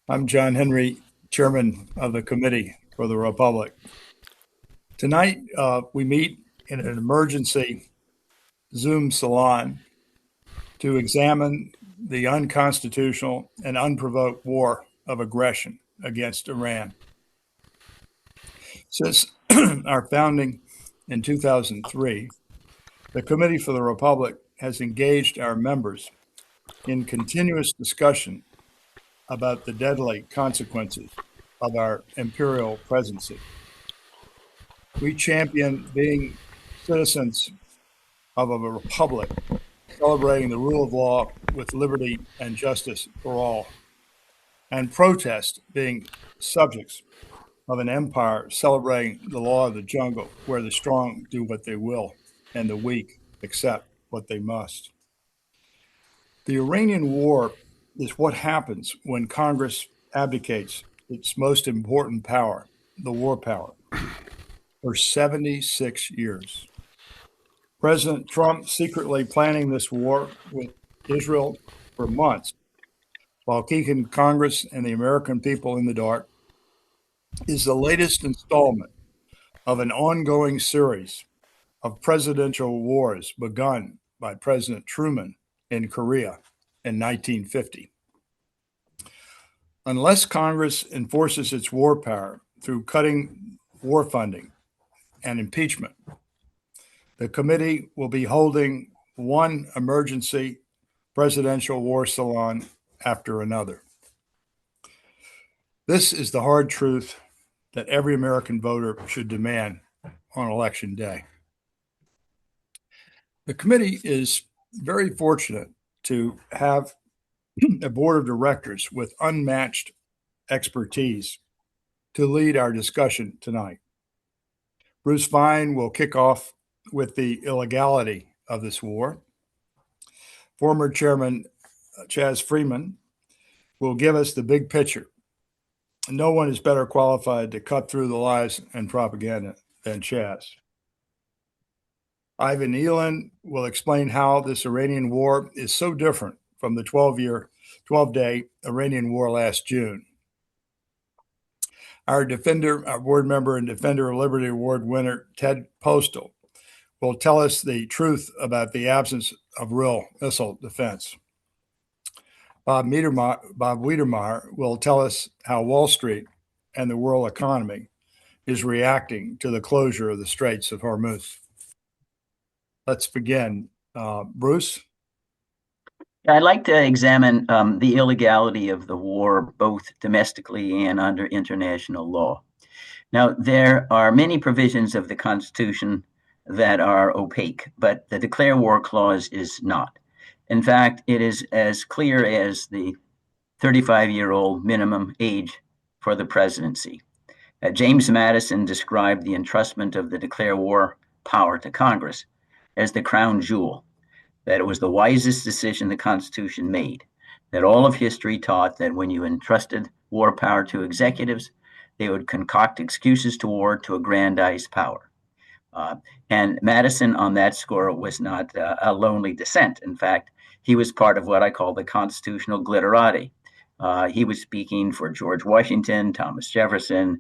I'm John Henry, Chairman of the Committee for the Republic. Tonight, we meet in an emergency Zoom salon to examine the unconstitutional and unprovoked war of aggression against Iran. Since our founding in 2003, the Committee for the Republic has engaged our members in continuous discussion about the deadly consequences of our imperial presidency. We champion being citizens of a republic, celebrating the rule of law with liberty and justice for all, and protest being subjects of an empire celebrating the law of the jungle, where the strong do what they will and the weak accept what they must. The Iranian war is what happens when Congress abdicates its most important power, the war power, for 76 years. President Trump secretly planning this war with Israel for months while keeping Congress and the American people in the dark is the latest installment of an ongoing series of presidential wars begun by President Truman in Korea in 1950. Unless Congress enforces its war power through cutting war funding and impeachment, the committee will be holding one emergency presidential war salon after another. This is the hard truth that every American voter should demand on Election Day. The committee is very fortunate to have a board of directors with unmatched expertise to lead our discussion tonight. Bruce Fein will kick off with the illegality of this war. Former Chairman Chaz Freeman will give us the big picture. No one is better qualified to cut through the lies and propaganda than Chaz. Ivan Elan will explain how this Iranian war is so different from the 12-day Iranian war last June. Our board member and Defender of Liberty Award winner, Ted Postal, will tell us the truth about the absence of real missile defense. Bob Wiedemeyer will tell us how Wall Street and the world economy is reacting to the closure of the Straits of Hormuz. Let's begin. Bruce? I'd like to examine the illegality of the war, both domestically and under international law. Now, there are many provisions of the Constitution that are opaque, but the declare war clause is not. In fact, it is as clear as the 35-year-old minimum age for the presidency. James Madison described the entrustment of the declare war power to Congress as the crown jewel, that it was the wisest decision the Constitution made, that all of history taught that when you entrusted war power to executives, they would concoct excuses to war to aggrandize power. And Madison, on that score, was not a lonely dissent. In fact, he was part of what I call the constitutional glitterati. He was speaking for George Washington, Thomas Jefferson,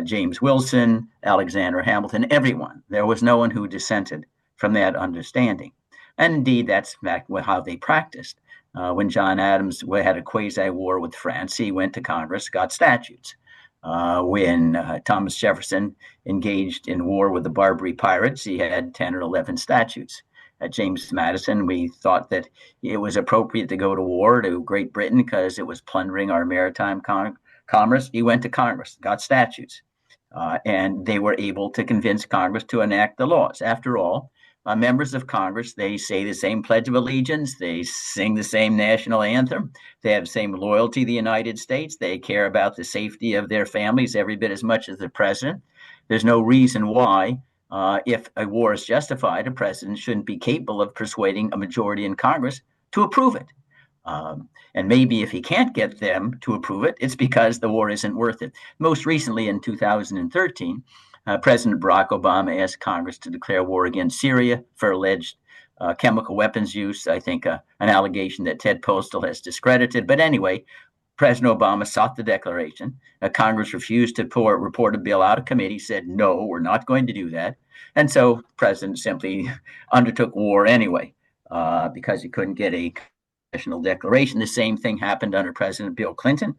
James Wilson, Alexander Hamilton, everyone. There was no one who dissented from that understanding. And indeed, that's how they practiced. When John Adams had a quasi-war with France, he went to Congress, got statutes. When Thomas Jefferson engaged in war with the Barbary pirates, he had 10 or 11 statutes. At James Madison, we thought that it was appropriate to go to war to Great Britain because it was plundering our maritime commerce. He went to Congress, got statutes, and they were able to convince Congress to enact the laws. After all, members of Congress, they say the same Pledge of Allegiance, they sing the same national anthem, they have the same loyalty to the United States, they care about the safety of their families every bit as much as the president. There's no reason why, if a war is justified, a president shouldn't be capable of persuading a majority in Congress to approve it. And maybe if he can't get them to approve it, it's because the war isn't worth it. Most recently, in 2013, President Barack Obama asked Congress to declare war against Syria for alleged chemical weapons use. I think an allegation that Ted Postal has discredited. But anyway, President Obama sought the declaration. Congress refused to report a bill out of committee, said, no, we're not going to do that. And so the president simply undertook war anyway because he couldn't get a congressional declaration. The same thing happened under President Bill Clinton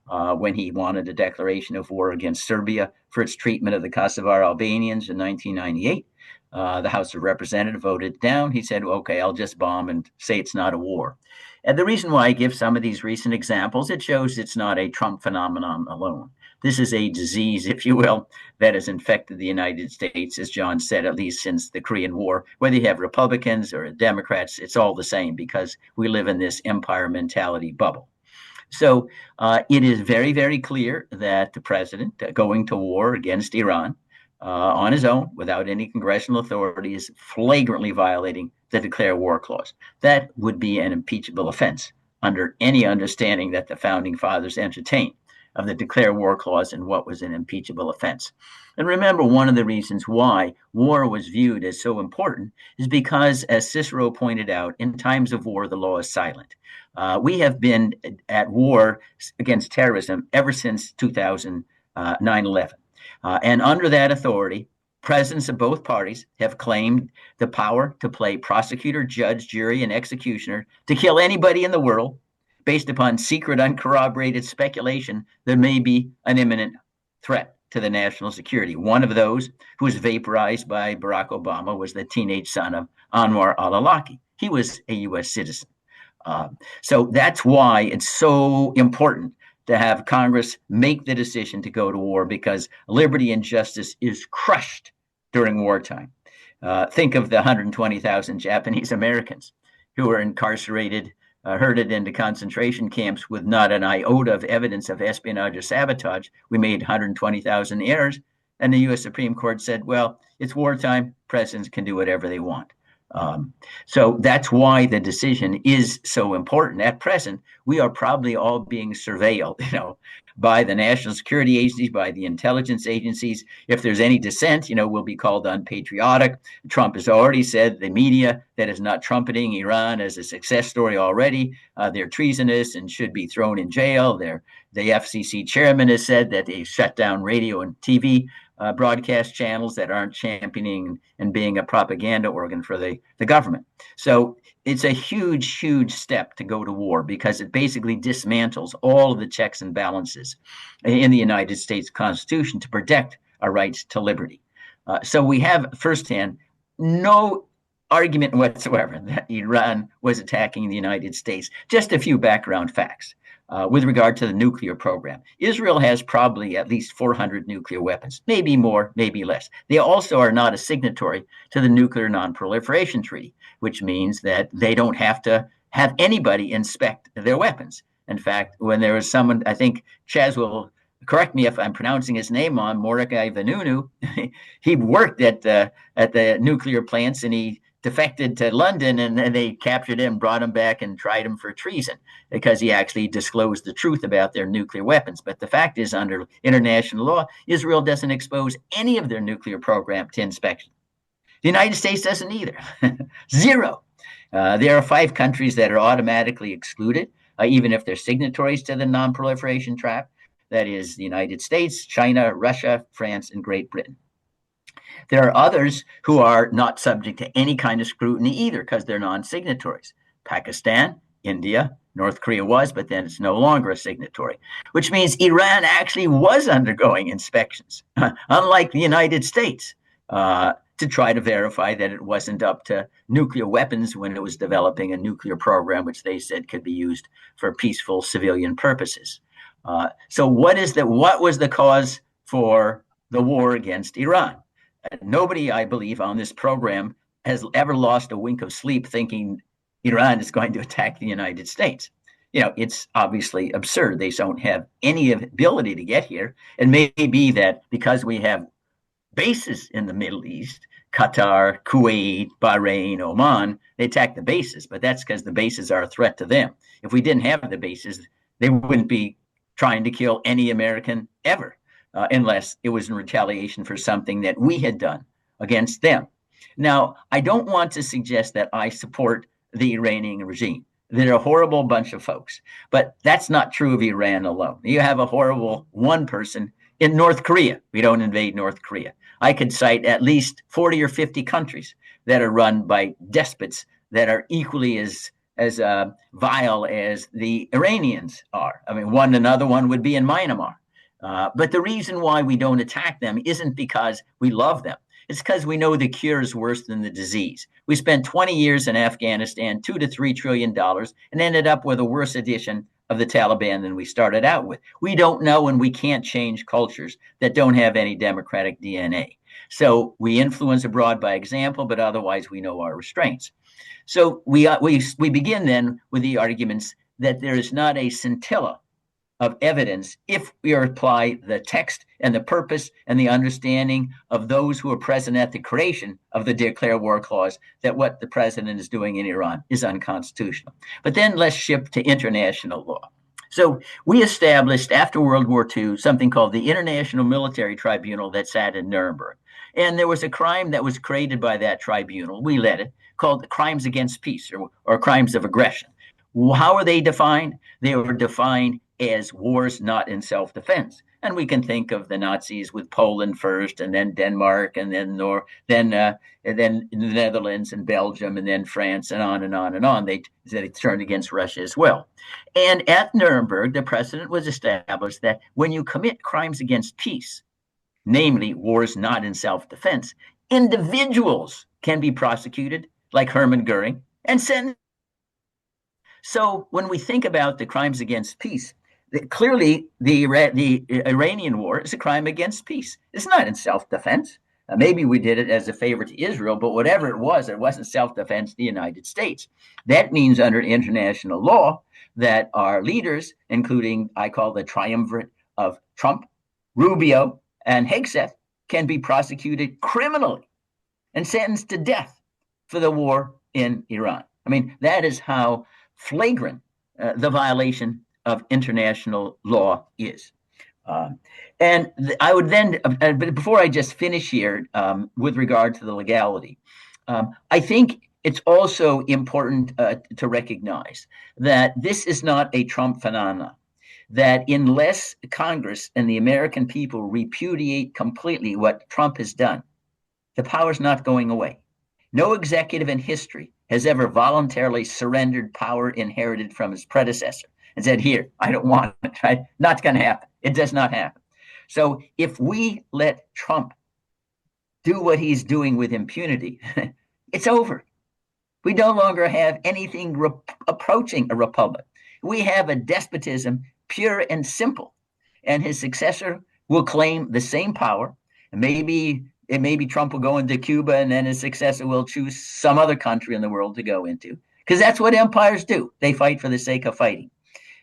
when he wanted a declaration of war against Serbia for its treatment of the Kosovar Albanians in 1998. The House of Representatives voted down. He said, okay, I'll just bomb and say it's not a war. And the reason why I give some of these recent examples, it shows it's not a Trump phenomenon alone. This is a disease, if you will, that has infected the United States, as John said, at least since the Korean War. Whether you have Republicans or Democrats, it's all the same because we live in this empire mentality bubble. So it is very, very clear that the president going to war against Iran on his own, without any congressional authority, is flagrantly violating the declare war clause. That would be an impeachable offense under any understanding that the founding fathers entertained of the declare war clause and what was an impeachable offense. And remember, one of the reasons why war was viewed as so important is because, as Cicero pointed out, in times of war, the law is silent. We have been at war against terrorism ever since 9/11. And under that authority, presidents of both parties have claimed the power to play prosecutor, judge, jury, and executioner to kill anybody in the world based upon secret, uncorroborated speculation there may be an imminent threat to the national security. One of those who was vaporized by Barack Obama was the teenage son of Anwar al-Awlaki. He was a U.S. citizen. So that's why it's so important to have Congress make the decision to go to war, because liberty and justice is crushed during wartime. Think of the 120,000 Japanese Americans who were incarcerated, herded into concentration camps with not an iota of evidence of espionage or sabotage. We made 120,000 errors, and the U.S. Supreme Court said, well, it's wartime. Presidents can do whatever they want. So that's why the decision is so important. At present, we are probably all being surveilled, by the national security agencies, by the intelligence agencies. If there's any dissent, we'll be called unpatriotic. Trump has already said the media that is not trumpeting Iran as a success story already, they're treasonous and should be thrown in jail. The FCC chairman has said that they shut down radio and TV broadcast channels that aren't championing and being a propaganda organ for the government. So it's a huge, huge step to go to war, because it basically dismantles all of the checks and balances in the United States Constitution to protect our rights to liberty. So we have firsthand no argument whatsoever that Iran was attacking the United States. Just a few background facts. With regard to the nuclear program, Israel has probably at least 400 nuclear weapons, maybe more, maybe less. They also are not a signatory to the Nuclear Non-Proliferation Treaty, which means that they don't have to have anybody inspect their weapons. In fact, when there was someone, I think Chaz will correct me if I'm pronouncing his name wrong, Mordecai Vanunu, he worked at the nuclear plants, and he defected to London, and then they captured him, brought him back, and tried him for treason because he actually disclosed the truth about their nuclear weapons. But the fact is, under international law, Israel doesn't expose any of their nuclear program to inspection. The United States doesn't either. Zero. There are 5 countries that are automatically excluded, even if they're signatories to the Non-Proliferation Tract. That is the United States, China, Russia, France, and Great Britain. There are others who are not subject to any kind of scrutiny either, because they're non-signatories. Pakistan, India, North Korea was, but then it's no longer a signatory, which means Iran actually was undergoing inspections, unlike the United States, to try to verify that it wasn't up to nuclear weapons when it was developing a nuclear program, which they said could be used for peaceful civilian purposes. So what was the cause for the war against Iran? Nobody, I believe, on this program has ever lost a wink of sleep thinking Iran is going to attack the United States. It's obviously absurd. They don't have any ability to get here. It may be that because we have bases in the Middle East, Qatar, Kuwait, Bahrain, Oman, they attack the bases, but that's because the bases are a threat to them. If we didn't have the bases, they wouldn't be trying to kill any American ever. Unless it was in retaliation for something that we had done against them. Now, I don't want to suggest that I support the Iranian regime. They're a horrible bunch of folks. But that's not true of Iran alone. You have a horrible one person in North Korea. We don't invade North Korea. I could cite at least 40 or 50 countries that are run by despots that are equally as vile as the Iranians are. I mean, another one would be in Myanmar. But the reason why we don't attack them isn't because we love them. It's because we know the cure is worse than the disease. We spent 20 years in Afghanistan, $2 to $3 trillion, and ended up with a worse edition of the Taliban than we started out with. We don't know, and we can't change cultures that don't have any democratic DNA. So we influence abroad by example, but otherwise we know our restraints. So we begin then with the arguments that there is not a scintilla of evidence if we apply the text and the purpose and the understanding of those who were present at the creation of the Declare War Clause that what the president is doing in Iran is unconstitutional. But then let's shift to international law. So we established after World War II something called the International Military Tribunal that sat in Nuremberg. And there was a crime that was created by that tribunal, we led it, called crimes against peace or crimes of aggression. How are they defined? They were defined as wars not in self-defense. And we can think of the Nazis with Poland first, and then Denmark, and then the Netherlands and Belgium, and then France, and on and on and on. They turned against Russia as well. And at Nuremberg, the precedent was established that when you commit crimes against peace, namely wars not in self-defense, individuals can be prosecuted, like Hermann Goering, and sentenced. So when we think about the crimes against peace, clearly the Iranian war is a crime against peace. It's not in self-defense. Maybe we did it as a favor to Israel, but whatever it wasn't self-defense to the United States. That means under international law that our leaders, including I call the triumvirate of Trump, Rubio, and Hegseth, can be prosecuted criminally and sentenced to death for the war in Iran. I mean, that is how flagrant the violation of international law is. And I would then, but before I just finish here with regard to the legality, I think it's also important to recognize that this is not a Trump phenomenon, that unless Congress and the American people repudiate completely what Trump has done, the power is not going away. No executive in history has ever voluntarily surrendered power inherited from his predecessor and said, here, I don't want it, right? Not going to happen. It does not happen. So if we let Trump do what he's doing with impunity, it's over. We no longer have anything approaching a republic. We have a despotism, pure and simple, and his successor will claim the same power. And maybe Trump will go into Cuba, and then his successor will choose some other country in the world to go into, because that's what empires do. They fight for the sake of fighting.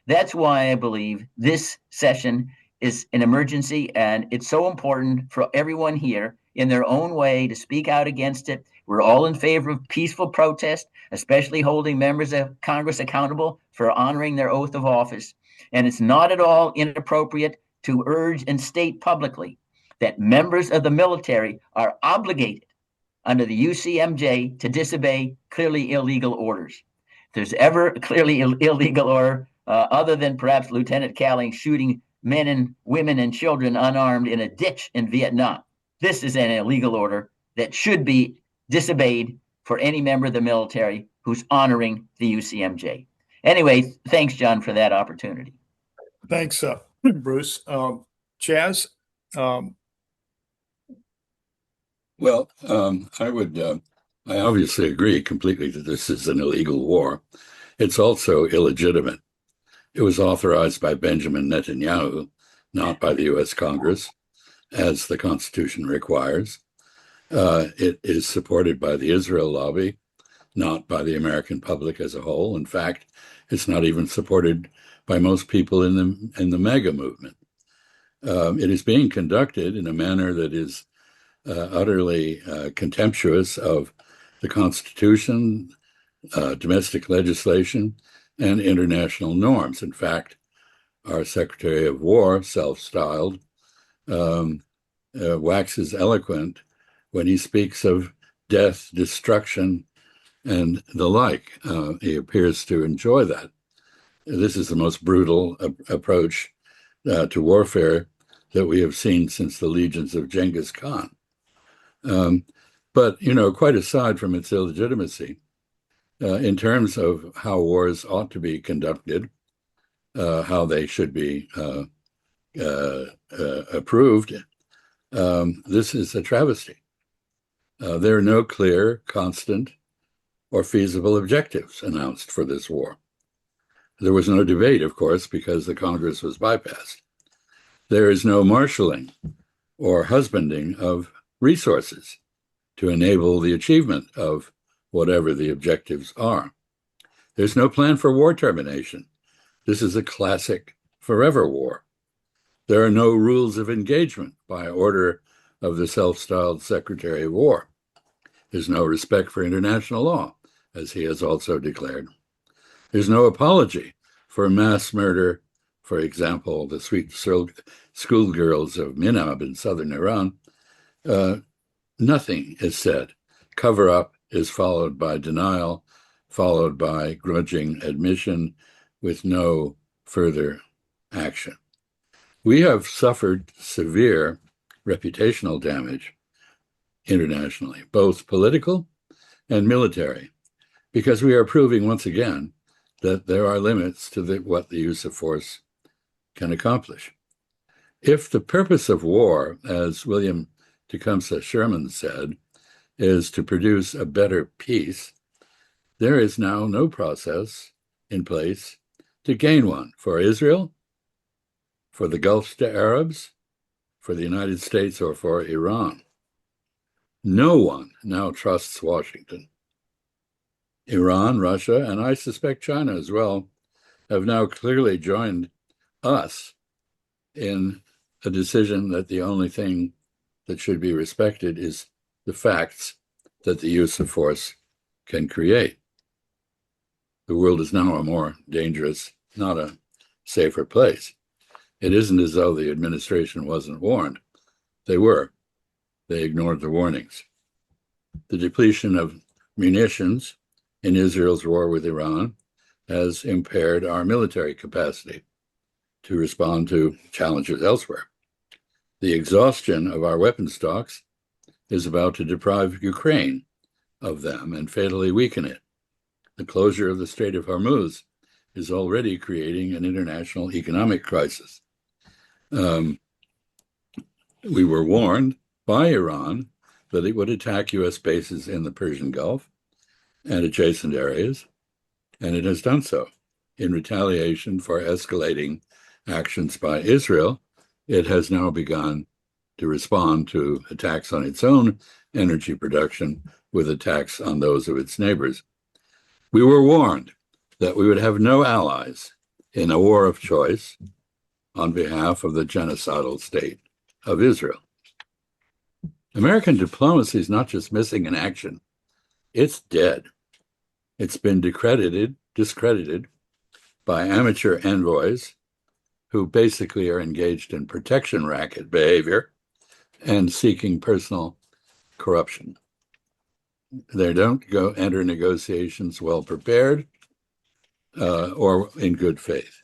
That's why I believe this session is an emergency, and it's so important for everyone here in their own way to speak out against it. We're all in favor of peaceful protest, especially holding members of Congress accountable for honoring their oath of office. And it's not at all inappropriate to urge and state publicly that members of the military are obligated under the UCMJ to disobey clearly illegal orders. If there's ever a clearly illegal order, other than perhaps Lieutenant Cowling shooting men and women and children unarmed in a ditch in Vietnam, this is an illegal order that should be disobeyed for any member of the military who's honoring the UCMJ. Anyway, thanks, John, for that opportunity. Thanks, Bruce. Chaz? I obviously agree completely that this is an illegal war. It's also illegitimate. It was authorized by Benjamin Netanyahu, not by the U.S. Congress, as the Constitution requires. It is supported by the Israel lobby, not by the American public as a whole. In fact, it's not even supported by most people in the MAGA movement. It is being conducted in a manner that is utterly contemptuous of the Constitution, domestic legislation, and international norms. In fact, our Secretary of War, self-styled, waxes eloquent when he speaks of death, destruction, and the like. He appears to enjoy that. This is the most brutal approach to warfare that we have seen since the legions of Genghis Khan. But, quite aside from its illegitimacy, in terms of how wars ought to be conducted, how they should be approved, this is a travesty. There are no clear, constant, or feasible objectives announced for this war. There was no debate, of course, because the Congress was bypassed. There is no marshaling or husbanding of resources to enable the achievement of whatever the objectives are. There's no plan for war termination. This is a classic forever war. There are no rules of engagement by order of the self-styled Secretary of War. There's no respect for international law, as he has also declared. There's no apology for mass murder. For example, the sweet schoolgirls of Minab in southern Iran. Nothing is said. Cover-up is followed by denial, followed by grudging admission with no further action. We have suffered severe reputational damage internationally, both political and military, because we are proving once again that there are limits to what the use of force can accomplish. If the purpose of war, as William Tecumseh Sherman said, is to produce a better peace, there is now no process in place to gain one for Israel, for the Gulf Arabs, for the United States, or for Iran. No one now trusts Washington. Iran, Russia, and I suspect China as well, have now clearly joined us in a decision that the only thing that should be respected is the facts that the use of force can create. The world is now a more dangerous, not a safer place. It isn't as though the administration wasn't warned. They were. They ignored the warnings. The depletion of munitions in Israel's war with Iran has impaired our military capacity to respond to challenges elsewhere. The exhaustion of our weapon stocks is about to deprive Ukraine of them and fatally weaken it. The closure of the Strait of Hormuz is already creating an international economic crisis. We were warned by Iran that it would attack U.S. bases in the Persian Gulf and adjacent areas, and it has done so. In retaliation for escalating actions by Israel, it has now begun to respond to attacks on its own energy production with attacks on those of its neighbors. We were warned that we would have no allies in a war of choice on behalf of the genocidal state of Israel. American diplomacy is not just missing in action, it's dead. It's been discredited by amateur envoys who basically are engaged in protection racket behavior and seeking personal corruption. They don't go enter negotiations well prepared or in good faith.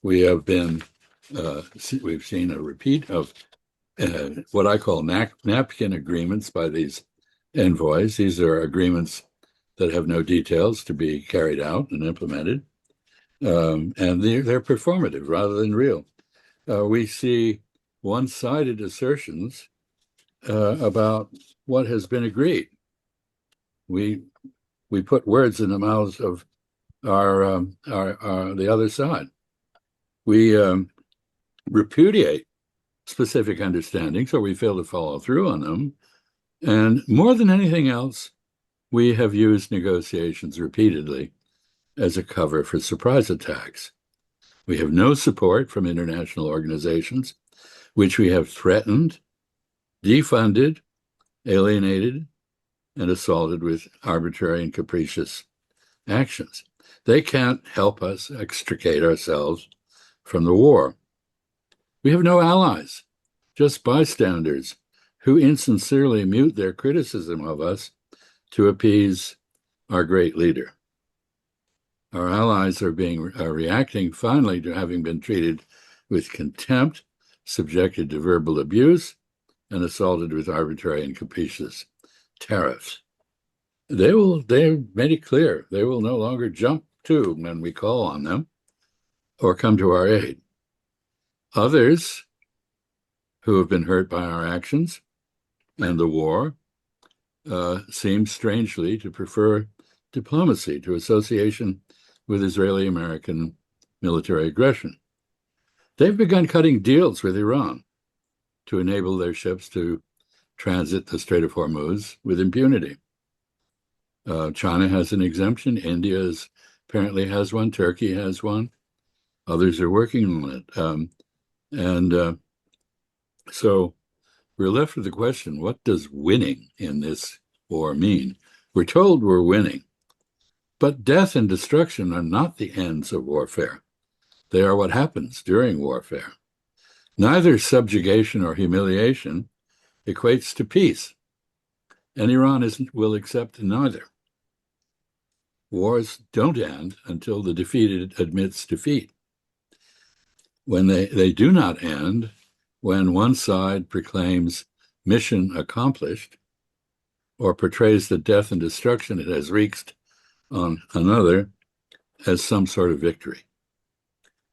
We've seen a repeat of what I call napkin agreements by these envoys. These are agreements that have no details to be carried out and implemented, and they're performative rather than real. We see one-sided assertions about what has been agreed. We put words in the mouths of the other side. We repudiate specific understandings, or we fail to follow through on them. And more than anything else, we have used negotiations repeatedly as a cover for surprise attacks. We have no support from international organizations, which we have threatened, defunded, alienated, and assaulted with arbitrary and capricious actions. They can't help us extricate ourselves from the war. We have no allies, just bystanders who insincerely mute their criticism of us to appease our great leader. Our allies are reacting finally to having been treated with contempt, subjected to verbal abuse, and assaulted with arbitrary and capricious tariffs. They made it clear they will no longer jump to when we call on them or come to our aid. Others who have been hurt by our actions and the war seem strangely to prefer diplomacy to association with Israeli-American military aggression. They've begun cutting deals with Iran to enable their ships to transit the Strait of Hormuz with impunity. China has an exemption. India apparently has one. Turkey has one. Others are working on it. So we're left with the question, what does winning in this war mean? We're told we're winning, but death and destruction are not the ends of warfare. They are what happens during warfare. Neither subjugation or humiliation equates to peace, and Iran will accept neither. Wars don't end until the defeated admits defeat. When they do not end, when one side proclaims mission accomplished or portrays the death and destruction it has wreaked on another as some sort of victory.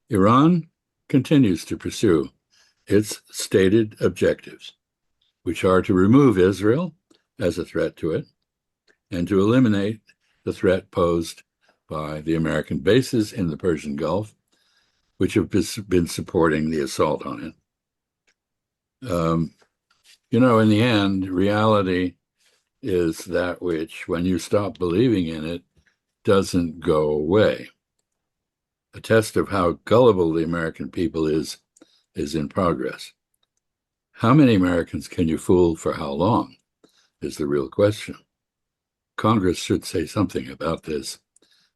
Iran continues to pursue its stated objectives, which are to remove Israel as a threat to it and to eliminate the threat posed by the American bases in the Persian Gulf, which have been supporting the assault on it. In the end, reality is that which, when you stop believing in it, doesn't go away. A test of how gullible the American people is in progress. How many Americans can you fool for how long is the real question. Congress should say something about this,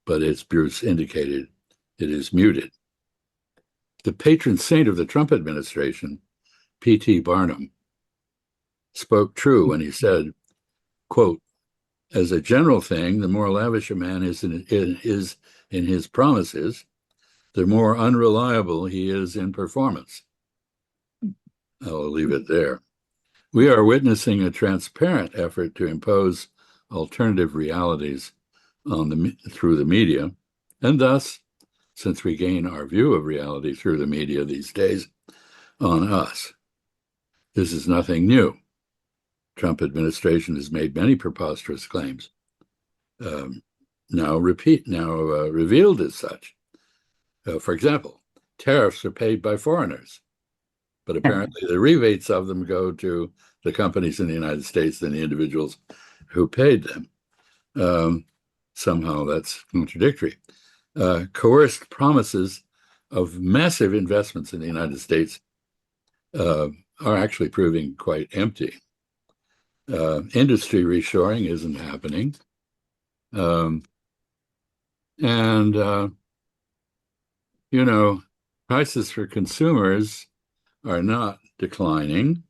but as Bruce indicated, it is muted. The patron saint of the Trump administration, P.T. Barnum, spoke true when he said, quote, "As a general thing, the more lavish a man is in his promises, the more unreliable he is in performance." I'll leave it there. We are witnessing a transparent effort to impose alternative realities through the media, and thus, since we gain our view of reality through the media these days, on us. This is nothing new. Trump administration has made many preposterous claims, now revealed as such. For example, tariffs are paid by foreigners, but apparently the rebates of them go to the companies in the United States than the individuals who paid them. Somehow that's contradictory. Coerced promises of massive investments in the United States are actually proving quite empty. Industry reshoring isn't happening. Prices for consumers are not declining,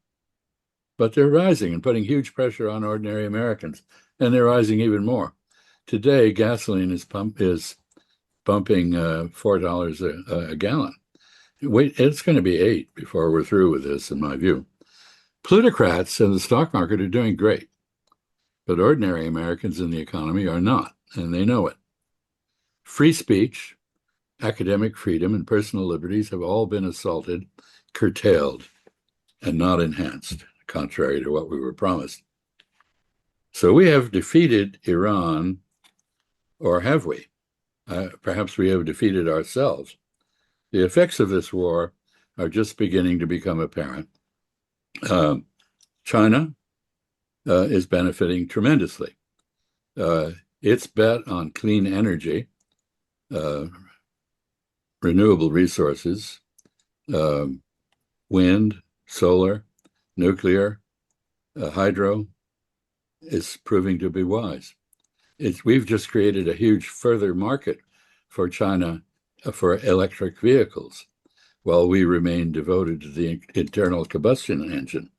but they're rising and putting huge pressure on ordinary Americans, and they're rising even more. Today, gasoline is bumping $4 a gallon. Wait, it's going to be $8 before we're through with this, in my view. Plutocrats in the stock market are doing great, but ordinary Americans in the economy are not, and they know it. Free speech, academic freedom, and personal liberties have all been assaulted, curtailed, and not enhanced, contrary to what we were promised. So we have defeated Iran, or have we? Perhaps we have defeated ourselves. The effects of this war are just beginning to become apparent. China is benefiting tremendously. Its bet on clean energy, renewable resources, wind, solar, nuclear, hydro, is proving to be wise. We've just created a huge further market for China for electric vehicles, while we remain devoted to the internal combustion engine.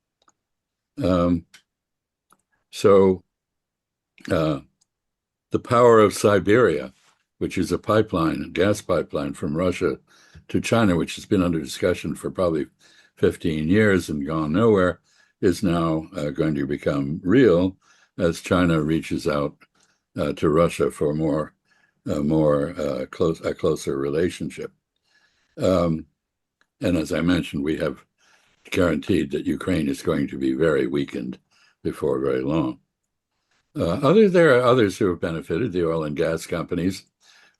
The power of Siberia, which is a pipeline, a gas pipeline from Russia to China, which has been under discussion for probably 15 years and gone nowhere, is now going to become real as China reaches out to Russia for a closer relationship. And as I mentioned, we have guaranteed that Ukraine is going to be very weakened before very long. There are others who have benefited. The oil and gas companies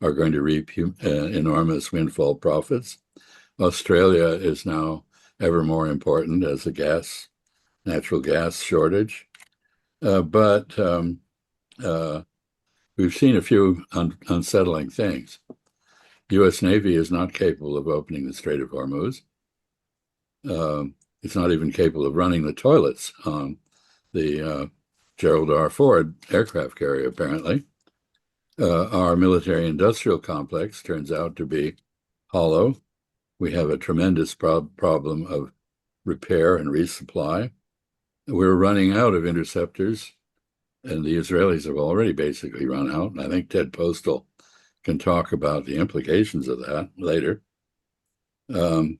are going to reap enormous windfall profits. Australia is now ever more important as a natural gas shortage. But we've seen a few unsettling things. The U.S. Navy is not capable of opening the Strait of Hormuz. It's not even capable of running the toilets on the Gerald R. Ford aircraft carrier, apparently. Our military-industrial complex turns out to be hollow. We have a tremendous problem of repair and resupply. We're running out of interceptors, and the Israelis have already basically run out. And I think Ted Postal can talk about the implications of that later. But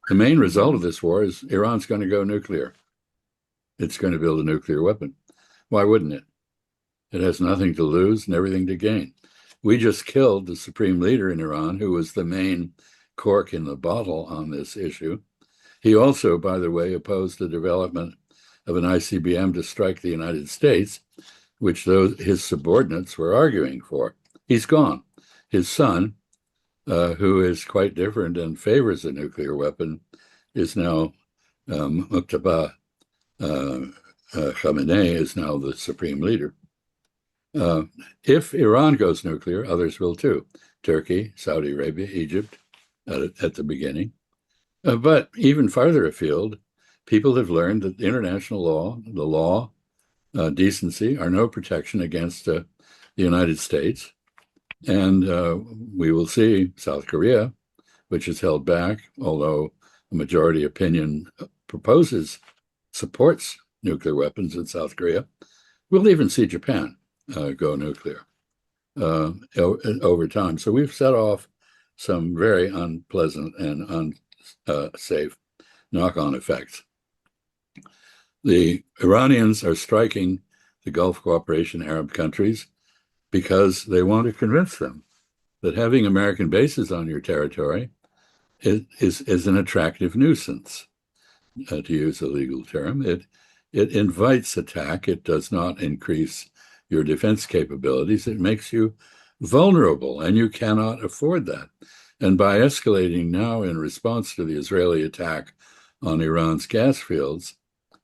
the main result of this war is Iran's going to go nuclear. It's going to build a nuclear weapon. Why wouldn't it? It has nothing to lose and everything to gain. We just killed the supreme leader in Iran, who was the main cork in the bottle on this issue. He also, by the way, opposed the development of an ICBM to strike the United States, which his subordinates were arguing for. He's gone. His son, who is quite different and favors a nuclear weapon, is now Muqtada Khamenei is now the supreme leader. If Iran goes nuclear, others will too. Turkey, Saudi Arabia, Egypt at the beginning. But even farther afield, people have learned that the international law, decency, are no protection against the United States. And we will see South Korea, which is held back, although a majority opinion supports nuclear weapons in South Korea. We'll even see Japan go nuclear over time. So we've set off some very unpleasant and unsafe knock-on effects. The Iranians are striking the Gulf Cooperation Arab countries because they want to convince them that having American bases on your territory is an attractive nuisance, to use a legal term. It invites attack. It does not increase your defense capabilities. It makes you vulnerable, and you cannot afford that. And by escalating now in response to the Israeli attack on Iran's gas fields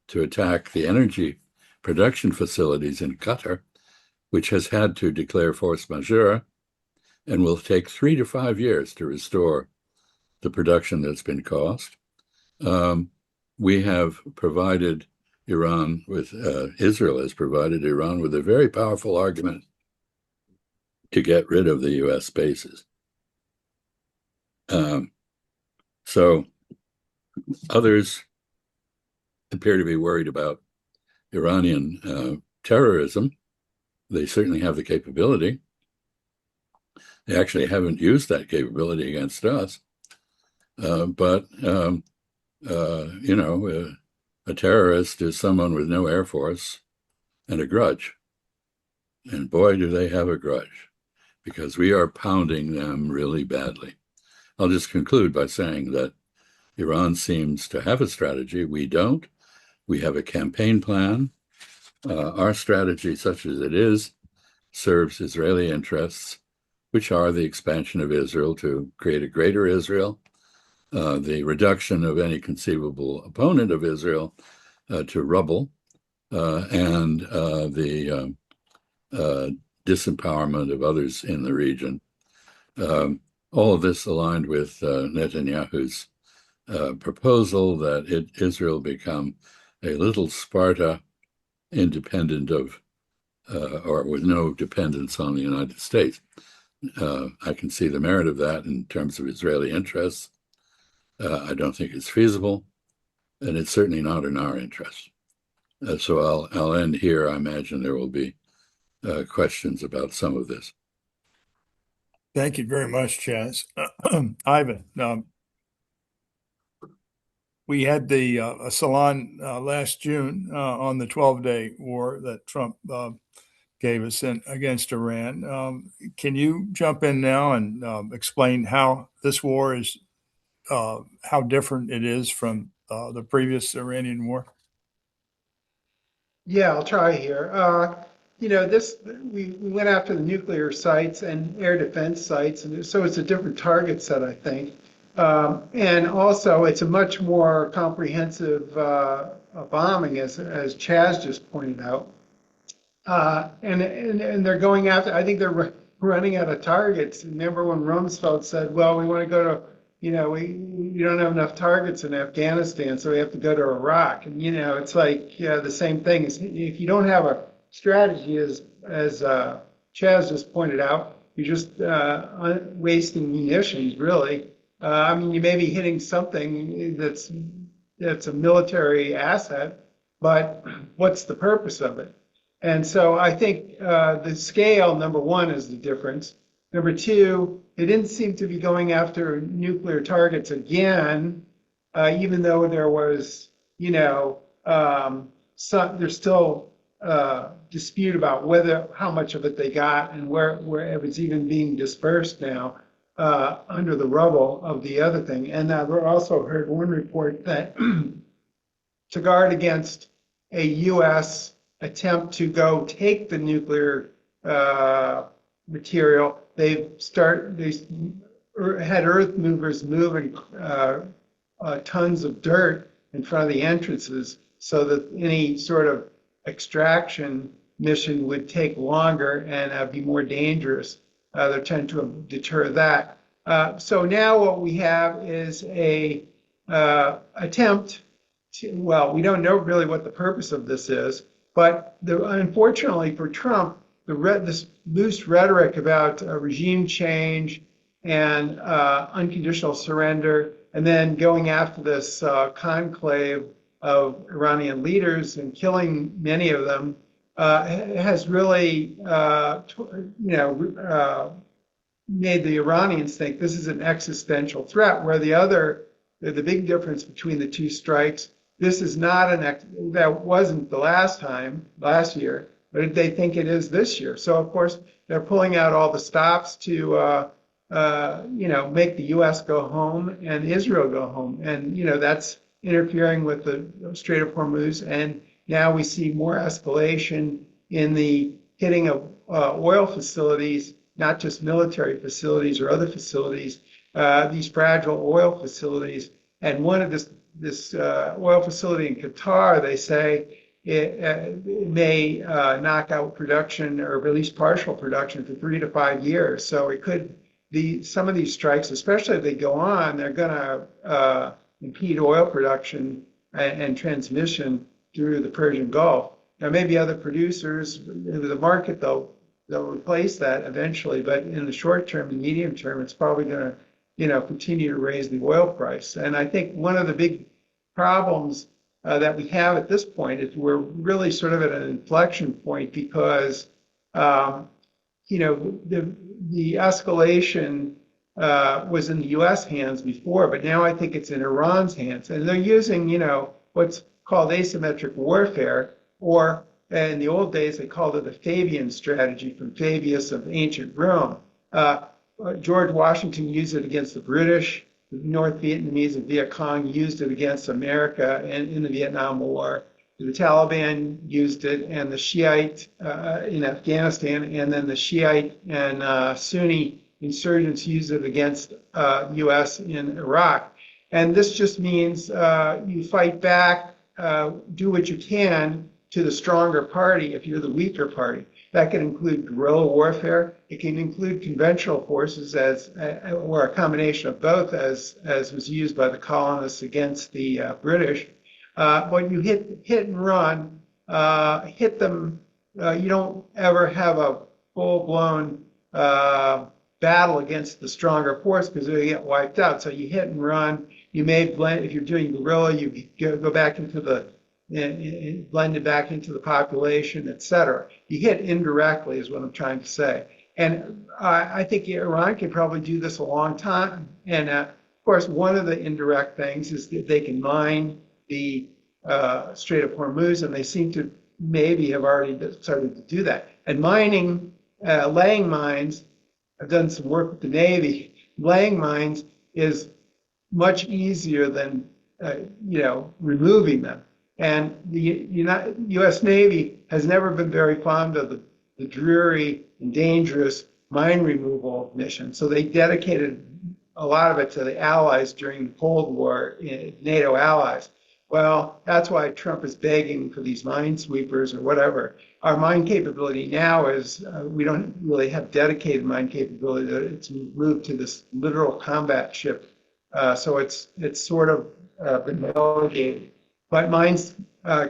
to attack the energy production facilities in Qatar, which has had to declare force majeure and will take 3 to 5 years to restore the production that's been caused. We have provided Israel has provided Iran with a very powerful argument to get rid of the U.S. bases. So others appear to be worried about Iranian terrorism. They certainly have the capability. They actually haven't used that capability against us. But a terrorist is someone with no air force and a grudge. And boy, do they have a grudge, because we are pounding them really badly. I'll just conclude by saying that Iran seems to have a strategy. We don't. We have a campaign plan. Our strategy, such as it is, serves Israeli interests, which are the expansion of Israel to create a greater Israel, the reduction of any conceivable opponent of Israel to rubble, and the disempowerment of others in the region. All of this aligned with Netanyahu's proposal that Israel become a little Sparta, independent of, or with no dependence on the United States. I can see the merit of that in terms of Israeli interests. I don't think it's feasible, and it's certainly not in our interest. So I'll end here. I imagine there will be questions about some of this. Thank you very much, Chaz. Ivan, we had the Salon last June on the 12-day war that Trump gave us against Iran. Can you jump in now and explain how this war is, how different it is from the previous Iranian war? Yeah, I'll try here. We went after the nuclear sites and air defense sites, and so it's a different target set, I think. And also, it's a much more comprehensive bombing, as Chaz just pointed out. And they're going after. I think they're running out of targets. Remember when Rumsfeld said, "Well, we want to go to." We don't have enough targets in Afghanistan, so we have to go to Iraq. And it's like the same thing. If you don't have a strategy, as Chaz just pointed out, you're just wasting munitions, really. I mean, you may be hitting something that's a military asset, but what's the purpose of it? And so I think the scale, number one, is the difference. Number two, they didn't seem to be going after nuclear targets again, even though there was, there's still dispute about how much of it they got and where if it's even being dispersed now under the rubble of the other thing. And I've also heard one report that to guard against a U.S. attempt to go take the nuclear material, they had earth movers moving tons of dirt in front of the entrances so that any sort of extraction mission would take longer and be more dangerous. They're trying to deter that. So now what we have is a attempt to, well, we don't know really what the purpose of this is, but unfortunately for Trump, this loose rhetoric about regime change and unconditional surrender, and then going after this conclave of Iranian leaders and killing many of them, has really, made the Iranians think this is an existential threat. Where the big difference between the two strikes, this is not that wasn't the last year. But they think it is this year. So, of course, they're pulling out all the stops to, make the U.S. go home and Israel go home. And, that's interfering with the Strait of Hormuz. And now we see more escalation in the hitting of oil facilities, not just military facilities or other facilities, these fragile oil facilities. And one of this oil facility in Qatar, they say, it may knock out production or at least partial production for 3 to 5 years. So it could be some of these strikes, especially if they go on, they're going to impede oil production and transmission through the Persian Gulf. There may be other producers in the market, they'll replace that eventually, but in the short term and medium term, it's probably going to continue to raise the oil price. And I think one of the big problems that we have at this point is we're really sort of at an inflection point because, the escalation was in the U.S. hands before, but now I think it's in Iran's hands. And they're using, what's called asymmetric warfare, or in the old days, they called it the Fabian strategy from Fabius of ancient Rome. George Washington used it against the British. The North Vietnamese and Viet Cong used it against America and in the Vietnam War. The Taliban used it, and the Shiite in Afghanistan, and then the Shiite and Sunni insurgents used it against the U.S. in Iraq. And this just means you fight back, do what you can to the stronger party if you're the weaker party. That can include guerrilla warfare. It can include conventional forces or a combination of both, as was used by the colonists against the British. When you hit and run, hit them, you don't ever have a full-blown battle against the stronger force because they get wiped out. So you hit and run. You may blend, if you're doing guerrilla, you go back into the blended back into the population, et cetera. You hit indirectly is what I'm trying to say. And I think Iran can probably do this a long time. And of course, one of the indirect things is that they can mine the Strait of Hormuz, and they seem to maybe have already started to do that. And mining, laying mines, I've done some work with the Navy. Laying mines is much easier than removing them. And the U.S. Navy has never been very fond of the dreary and dangerous mine removal mission. So they dedicated a lot of it to the Allies during the Cold War, NATO allies. Well, that's why Trump is begging for these minesweepers or whatever. Our mine capability now is we don't really have dedicated mine capability. It's moved to this literal combat ship. So it's sort of been delegated. But mines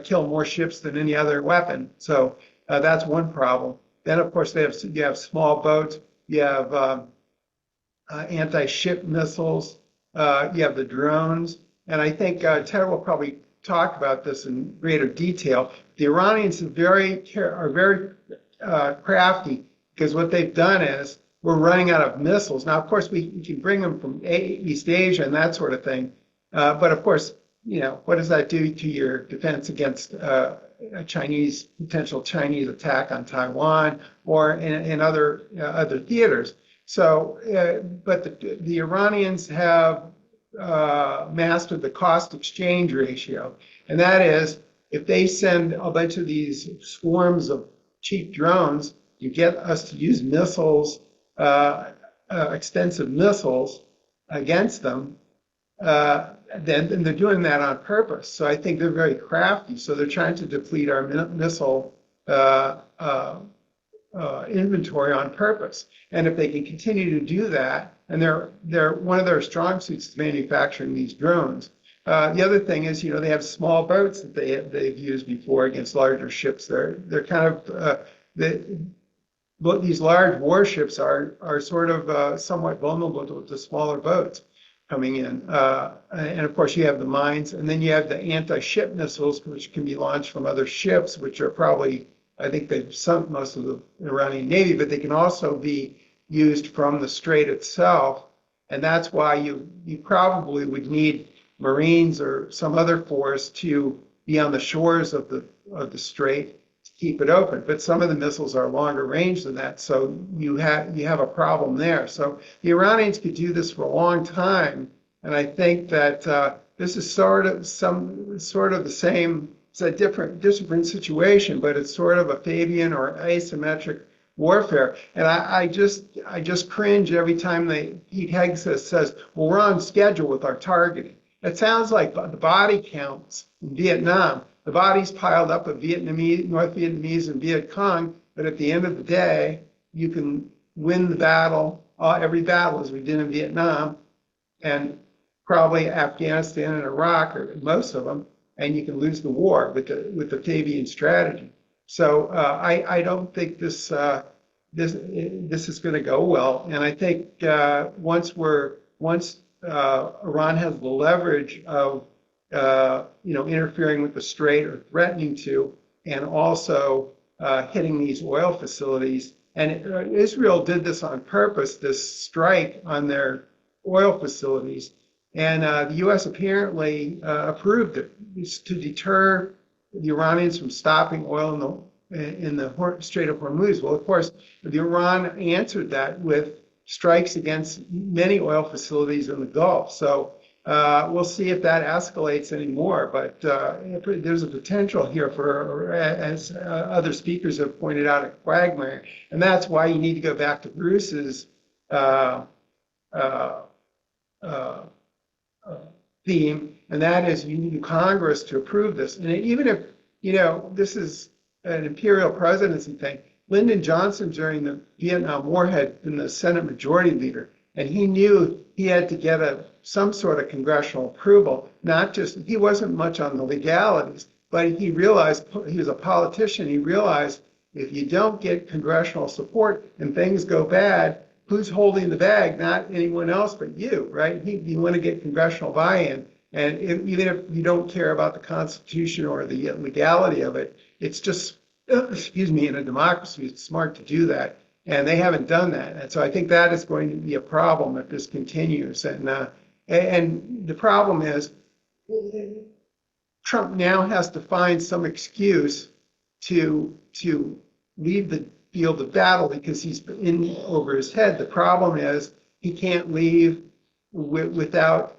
kill more ships than any other weapon. So that's one problem. Then, of course, you have small boats. You have anti-ship missiles. You have the drones. And I think Ted will probably talk about this in greater detail. The Iranians are very crafty, because what they've done is we're running out of missiles. Now, of course, we can bring them from East Asia and that sort of thing. But of course, what does that do to your defense against a potential Chinese attack on Taiwan or in other theaters? So, but the Iranians have mastered the cost exchange ratio. And that is, if they send a bunch of these swarms of cheap drones, you get us to use missiles, extensive missiles against them, then they're doing that on purpose. So I think they're very crafty. So they're trying to deplete our missile inventory on purpose. And if they can continue to do that, and they're one of their strong suits is manufacturing these drones. The other thing is, they have small boats that they've used before against larger ships. They're kind of these large warships are sort of somewhat vulnerable to smaller boats coming in. And of course, you have the mines, and then you have the anti-ship missiles, which can be launched from other ships, which are probably, I think they've sunk most of the Iranian Navy, but they can also be used from the strait itself. And that's why you probably would need Marines or some other force to be on the shores of the strait to keep it open. But some of the missiles are longer range than that, so you have a problem there. So the Iranians could do this for a long time, and I think that this is sort of the same. It's a different situation, but it's sort of a Fabian or asymmetric warfare. And I just cringe every time Pete Hegseth says, well, we're on schedule with our targeting. It sounds like the body counts in Vietnam. The bodies piled up of North Vietnamese and Viet Cong, but at the end of the day, you can win the battle, every battle as we did in Vietnam, and probably Afghanistan and Iraq, or most of them, and you can lose the war with the Fabian strategy. So I don't think this is going to go well. And I think once Iran has the leverage of interfering with the strait or threatening to, and also hitting these oil facilities, and Israel did this on purpose, this strike on their oil facilities, and the U.S. apparently approved it. It's to deter the Iranians from stopping oil in the Strait of Hormuz. Well, of course, the Iran answered that with strikes against many oil facilities in the Gulf. So we'll see if that escalates anymore. But there's a potential here for, as other speakers have pointed out, a quagmire. And that's why you need to go back to Bruce's theme, and that is you need Congress to approve this. And even if, this is an imperial presidency thing, Lyndon Johnson during the Vietnam War had been the Senate Majority Leader, and he knew he had to get some sort of congressional approval. He wasn't much on the legalities, but he realized, he was a politician, he realized if you don't get congressional support and things go bad, who's holding the bag? Not anyone else but you, right? You want to get congressional buy-in. And even if you don't care about the Constitution or the legality of it, it's just, excuse me, in a democracy, it's smart to do that. And they haven't done that. And so I think that is going to be a problem if this continues. And the problem is Trump now has to find some excuse to leave the field of battle because he's in over his head. The problem is he can't leave without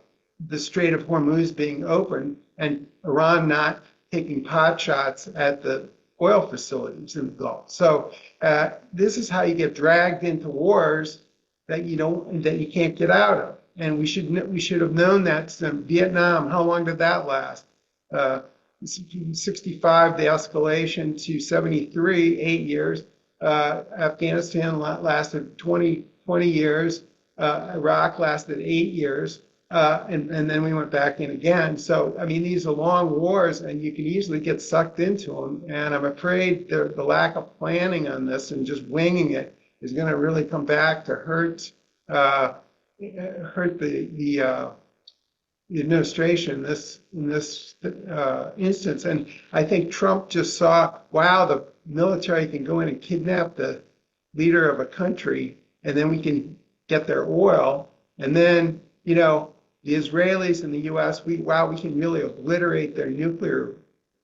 the Strait of Hormuz being open and Iran not taking pot shots at the oil facilities in the Gulf. So this is how you get dragged into wars that you can't get out of. And we should have known that since Vietnam. How long did that last? 65, the escalation to 73, 8 years. Afghanistan lasted 20 years. Iraq lasted 8 years. And then we went back in again. So, I mean, these are long wars and you can easily get sucked into them. And I'm afraid the lack of planning on this and just winging it is going to really come back to hurt the administration in this instance. And I think Trump just saw, wow, the military can go in and kidnap the leader of a country and then we can get their oil. And then, the Israelis and the U.S., we can really obliterate their nuclear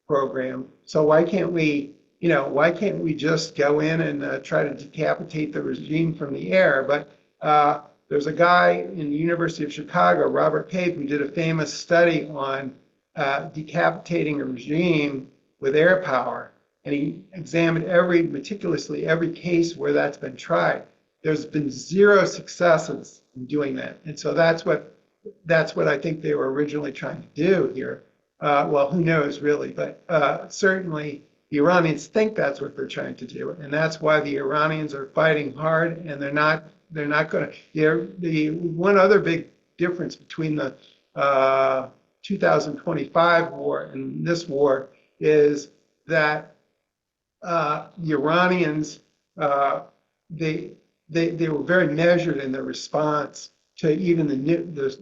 program. So why can't we just go in and try to decapitate the regime from the air? But there's a guy in the University of Chicago, Robert Pape, who did a famous study on decapitating a regime with air power. And he examined meticulously every case where that's been tried. There's been zero successes in doing that. And so that's what I think they were originally trying to do here. Well, who knows really, but certainly the Iranians think that's what they're trying to do. And that's why the Iranians are fighting hard and they're not going to, the one other big difference between the 2025 war and this war is that the Iranians, they were very measured in their response to even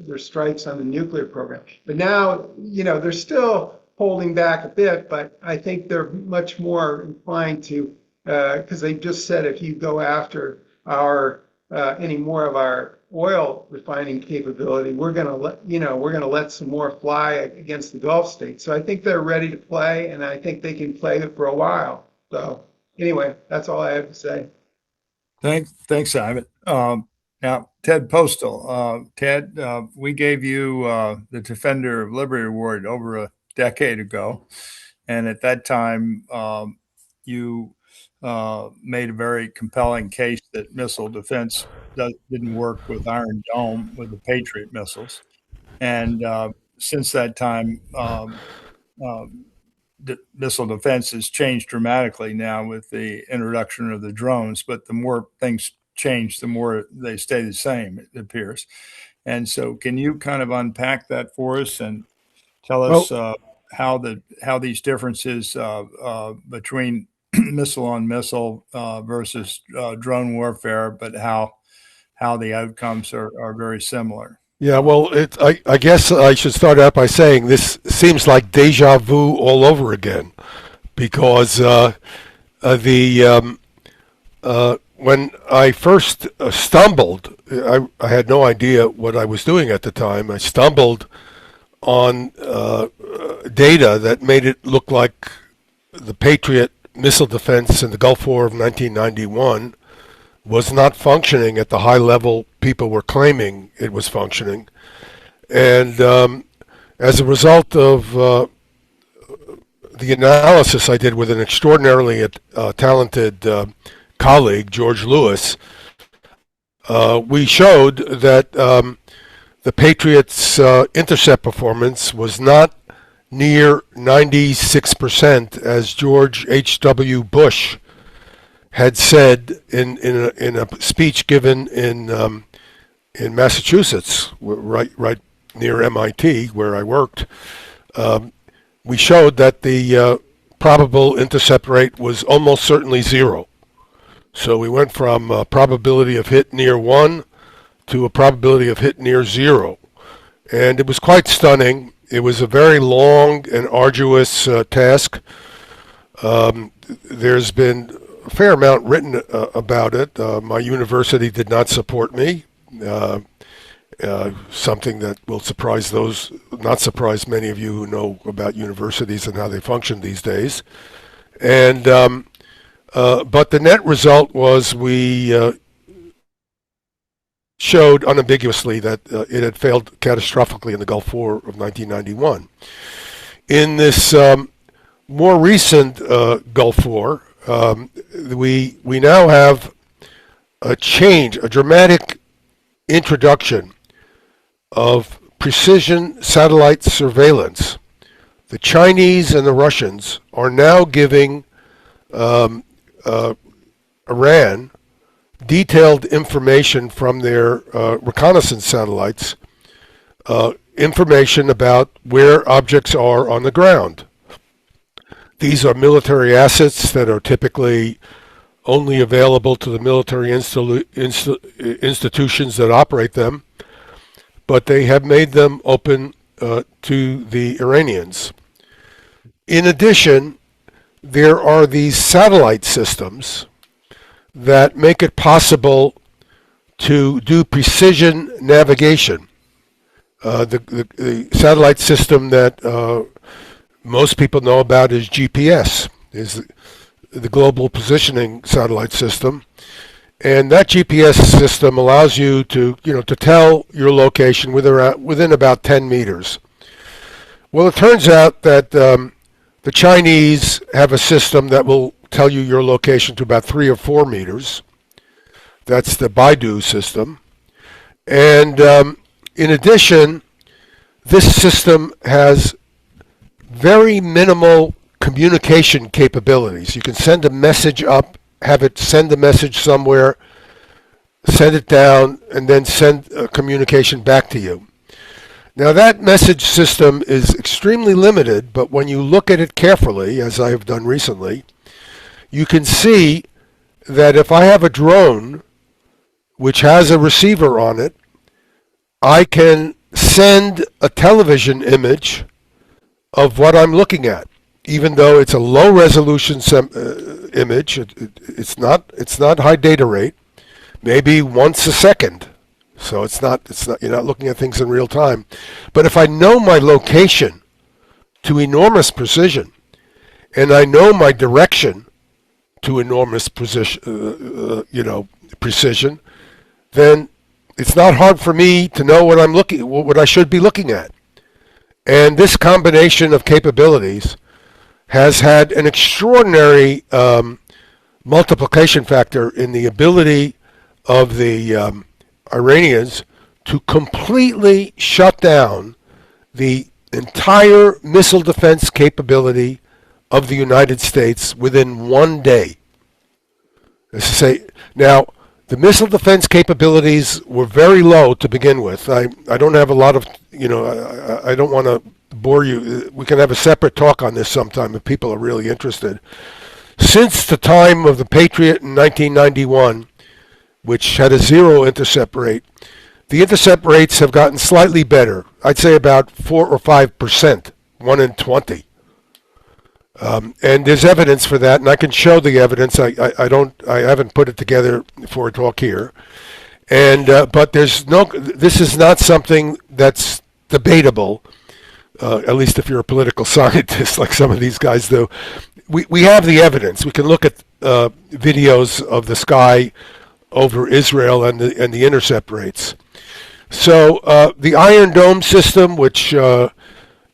their strikes on the nuclear program. But now, they're still holding back a bit, but I think they're much more inclined to, because they just said if you go after any more of our oil refining capability, we're going to let some more fly against the Gulf states. So I think they're ready to play, and I think they can play it for a while. So anyway, that's all I have to say. Thanks, Simon. Now, Ted Postal. Ted, we gave you the Defender of Liberty Award over a decade ago. And at that time, you made a very compelling case that missile defense didn't work with Iron Dome, with the Patriot missiles. And since that time, missile defense has changed dramatically now with the introduction of the drones. But the more things change, the more they stay the same, it appears. And so can you kind of unpack that for us and tell us how these differences between missile on missile versus drone warfare, but how the outcomes are very similar? Yeah, well, I guess I should start out by saying this seems like deja vu all over again, because when I first stumbled, I had no idea what I was doing at the time. I stumbled on data that made it look like the Patriot missile defense in the Gulf War of 1991 was not functioning at the high level people were claiming it was functioning. And as a result of the analysis I did with an extraordinarily talented colleague, George Lewis, we showed that the Patriots' intercept performance was not near 96%, as George H.W. Bush had said in a speech given in Massachusetts, right near MIT, where I worked. We showed that the probable intercept rate was almost certainly zero. So we went from a probability of hit near 1 to a probability of hit near 0. And it was quite stunning. It was a very long and arduous task. There's been a fair amount written about it. My university did not support me, something that will not surprise many of you who know about universities and how they function these days. And but the net result was we showed unambiguously that it had failed catastrophically in the Gulf War of 1991. In this more recent Gulf War, we now have a dramatic introduction of precision satellite surveillance. The Chinese and the Russians are now giving Iran detailed information from their reconnaissance satellites, information about where objects are on the ground. These are military assets that are typically only available to the military institutions that operate them, but they have made them open to the Iranians. In addition, there are these satellite systems that make it possible to do precision navigation. The satellite system that most people know about is GPS, is the Global Positioning Satellite System. And that GPS system allows you to tell your location within about 10 meters. Well, it turns out that the Chinese have a system that will tell you your location to about 3 or 4 meters. That's the Baidu system. And in addition, this system has very minimal communication capabilities. You can send a message up, have it send the message somewhere, send it down, and then send a communication back to you. Now that message system is extremely limited, but when you look at it carefully, as I have done recently, you can see that if I have a drone which has a receiver on it, I can send a television image of what I'm looking at, even though it's a low resolution image. It's not high data rate, maybe once a second. So it's not you're not looking at things in real time. But if I know my location to enormous precision, and I know my direction to enormous precision, then it's not hard for me to know what I should be looking at. And this combination of capabilities has had an extraordinary multiplication factor in the ability of the Iranians to completely shut down the entire missile defense capability of the United States within 1 day. As to say, now, the missile defense capabilities were very low to begin with. I don't have a lot of, I don't want to bore you. We can have a separate talk on this sometime if people are really interested. Since the time of the Patriot in 1991, which had a 0 intercept rate, the intercept rates have gotten slightly better. I'd say about 4 or 5%, 1 in 20. And there's evidence for that, and I can show the evidence. I haven't put it together for a talk here. And but this is not something that's debatable, at least if you're a political scientist like some of these guys do. We have the evidence. We can look at videos of the sky over Israel and the intercept rates. So the Iron Dome system, which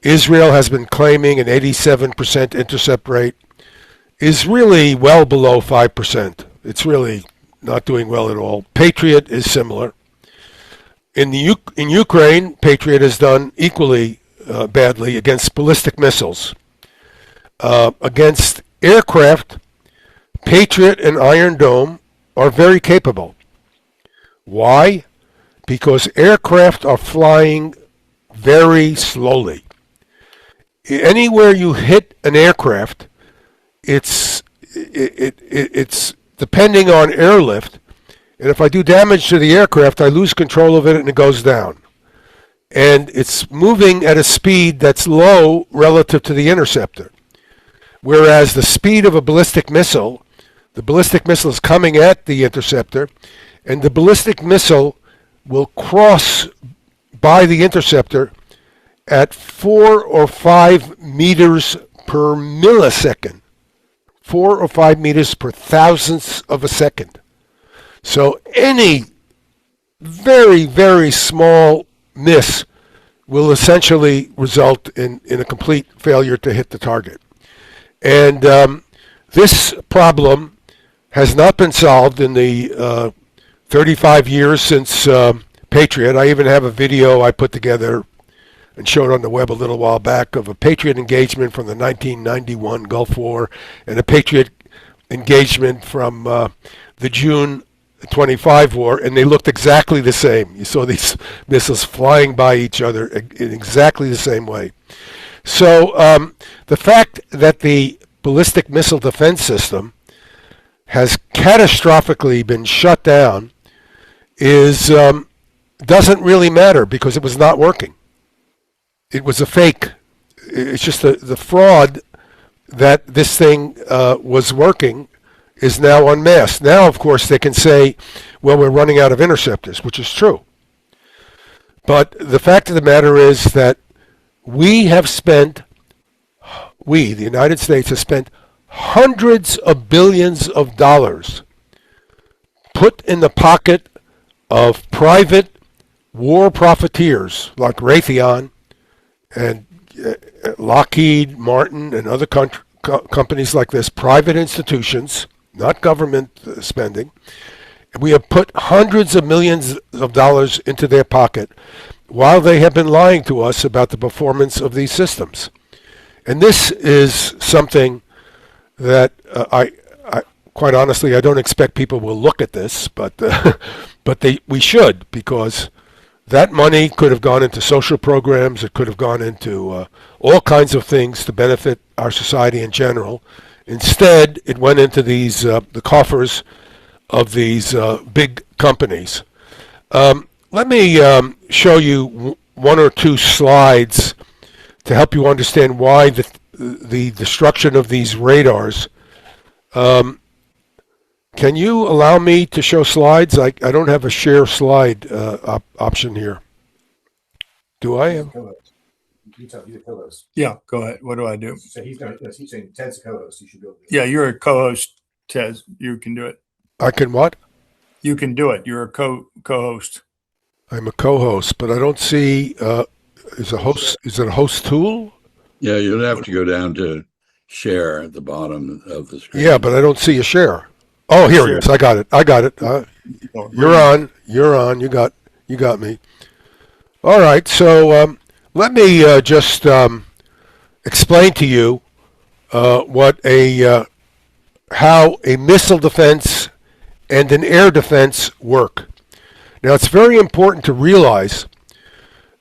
Israel has been claiming an 87% intercept rate, is really well below 5%. It's really not doing well at all. Patriot is similar. In Ukraine, Patriot has done equally badly against ballistic missiles. Against aircraft, Patriot and Iron Dome are very capable. Why? Because aircraft are flying very slowly. Anywhere you hit an aircraft, it's depending on airlift, and if I do damage to the aircraft, I lose control of it and it goes down. and it's moving at a speed that's low relative to the interceptor. Whereas the speed of a ballistic missile, the ballistic missile is coming at the interceptor, and the ballistic missile will cross by the interceptor at 4 or 5 meters per millisecond. 4 or 5 meters per thousandths of a second. So any very, very small miss will essentially result in a complete failure to hit the target. And this problem has not been solved in the 35 years since Patriot. I even have a video I put together and showed on the web a little while back of a Patriot engagement from the 1991 Gulf War and a Patriot engagement from the June 25 war, and they looked exactly the same. You saw these missiles flying by each other in exactly the same way. So the fact that the ballistic missile defense system has catastrophically been shut down doesn't really matter because it was not working. It was a fake. It's just the fraud that this thing was working is now unmasked. Now, of course, they can say, well, we're running out of interceptors, which is true. But the fact of the matter is that the United States, has spent hundreds of billions of dollars put in the pocket of private war profiteers like Raytheon and Lockheed Martin and other companies like this, private institutions, not government spending. We have put hundreds of millions of dollars into their pocket while they have been lying to us about the performance of these systems. And this is something that I quite honestly, I don't expect people will look at this, but we should, because that money could have gone into social programs. It could have gone into all kinds of things to benefit our society in general. Instead, it went into the coffers of these big companies. Let me show you one or two slides to help you understand why the destruction of these radars. Can you allow me to show slides? I don't have a share slide option here. Do I? You tell you the co-host. Yeah, go ahead. What do I do? So he's saying Ted's a co-host. You should be able to do it. Yeah, you're a co-host, Ted. You can do it. I can what? You can do it. You're a co-host. I'm a co-host, but I don't see. Is it a host tool? Yeah, you'll have to go down to share at the bottom of the screen. Yeah, but I don't see a share. Oh, here it is. I got it. You're on. You got me. All right. So let me just explain to you how a missile defense and an air defense work. Now, it's very important to realize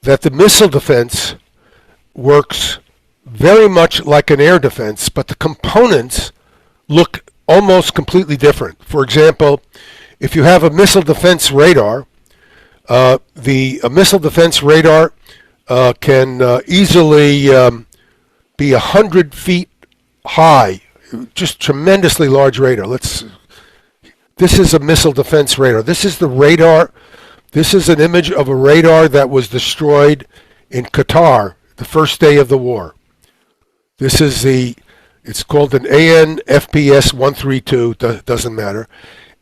that the missile defense works very much like an air defense, but the components look almost completely different. For example, if you have a missile defense radar, a missile defense radar can easily be 100 feet high, just tremendously large radar. This is a missile defense radar. This is the radar. This is an image of a radar that was destroyed in Qatar the first day of the war. This is it's called an AN-FPS 132, doesn't matter.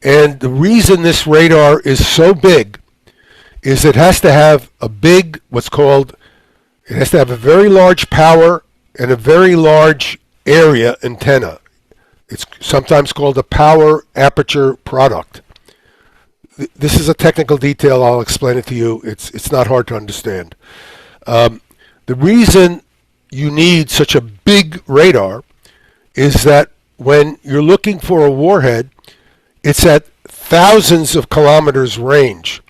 And the reason this radar is so big is it has to have a very large power and a very large area antenna. It's sometimes called a power aperture product. This is a technical detail. I'll explain it to you. It's not hard to understand. The reason you need such a big radar is that when you're looking for a warhead, it's at thousands of kilometers range.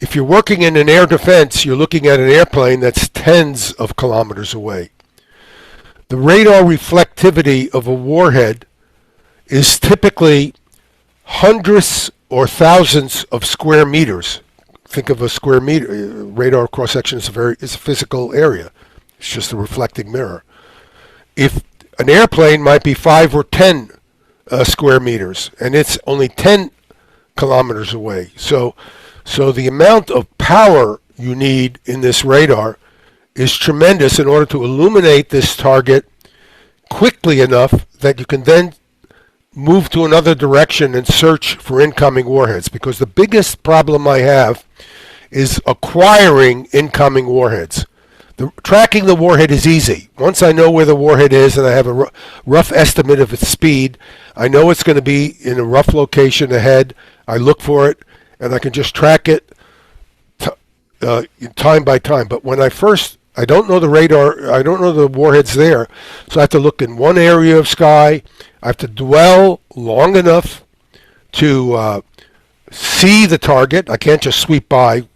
If you're working in an air defense, you're looking at an airplane that's tens of kilometers away. The radar reflectivity of a warhead is typically hundreds or thousands of square meters. think of a square meter. Radar cross section is a physical area. It's just a reflecting mirror. If an airplane might be 5 or 10 square meters, and it's only 10 kilometers away. So the amount of power you need in this radar is tremendous in order to illuminate this target quickly enough that you can then move to another direction and search for incoming warheads. Because the biggest problem I have is acquiring incoming warheads. Tracking the warhead is easy. Once I know where the warhead is and I have a rough estimate of its speed, I know it's going to be in a rough location ahead. I look for it, and I can just track it time by time. But when I don't know the radar, I don't know the warhead's there, so I have to look in one area of sky. I have to dwell long enough to see the target. I can't just sweep by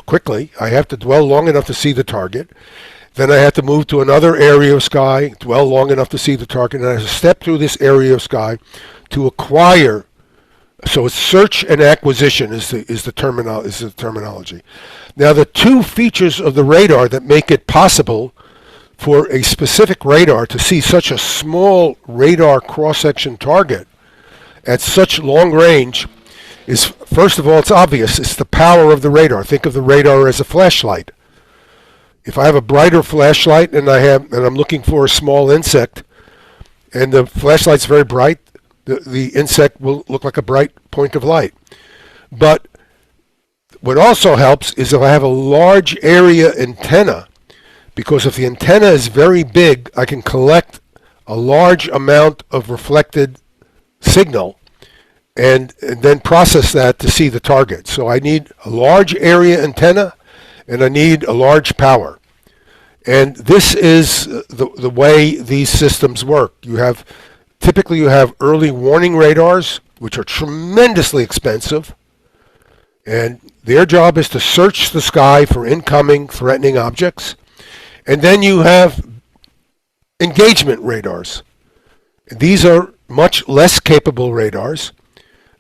quickly. I have to dwell long enough to see the target. Then I have to move to another area of sky, dwell long enough to see the target, and I have to step through this area of sky to acquire. So it's search and acquisition is the terminology. Now, the two features of the radar that make it possible for a specific radar to see such a small radar cross-section target at such long range is, first of all, it's obvious. It's the power of the radar. Think of the radar as a flashlight. If I have a brighter flashlight and I'm looking for a small insect, and the flashlight's very bright, the insect will look like a bright point of light. But what also helps is if I have a large area antenna, because if the antenna is very big, I can collect a large amount of reflected signal and then process that to see the target. So I need a large area antenna, and I need a large power. And this is the way these systems work. Typically you have early warning radars, which are tremendously expensive, and their job is to search the sky for incoming threatening objects. And then you have engagement radars. These are much less capable radars.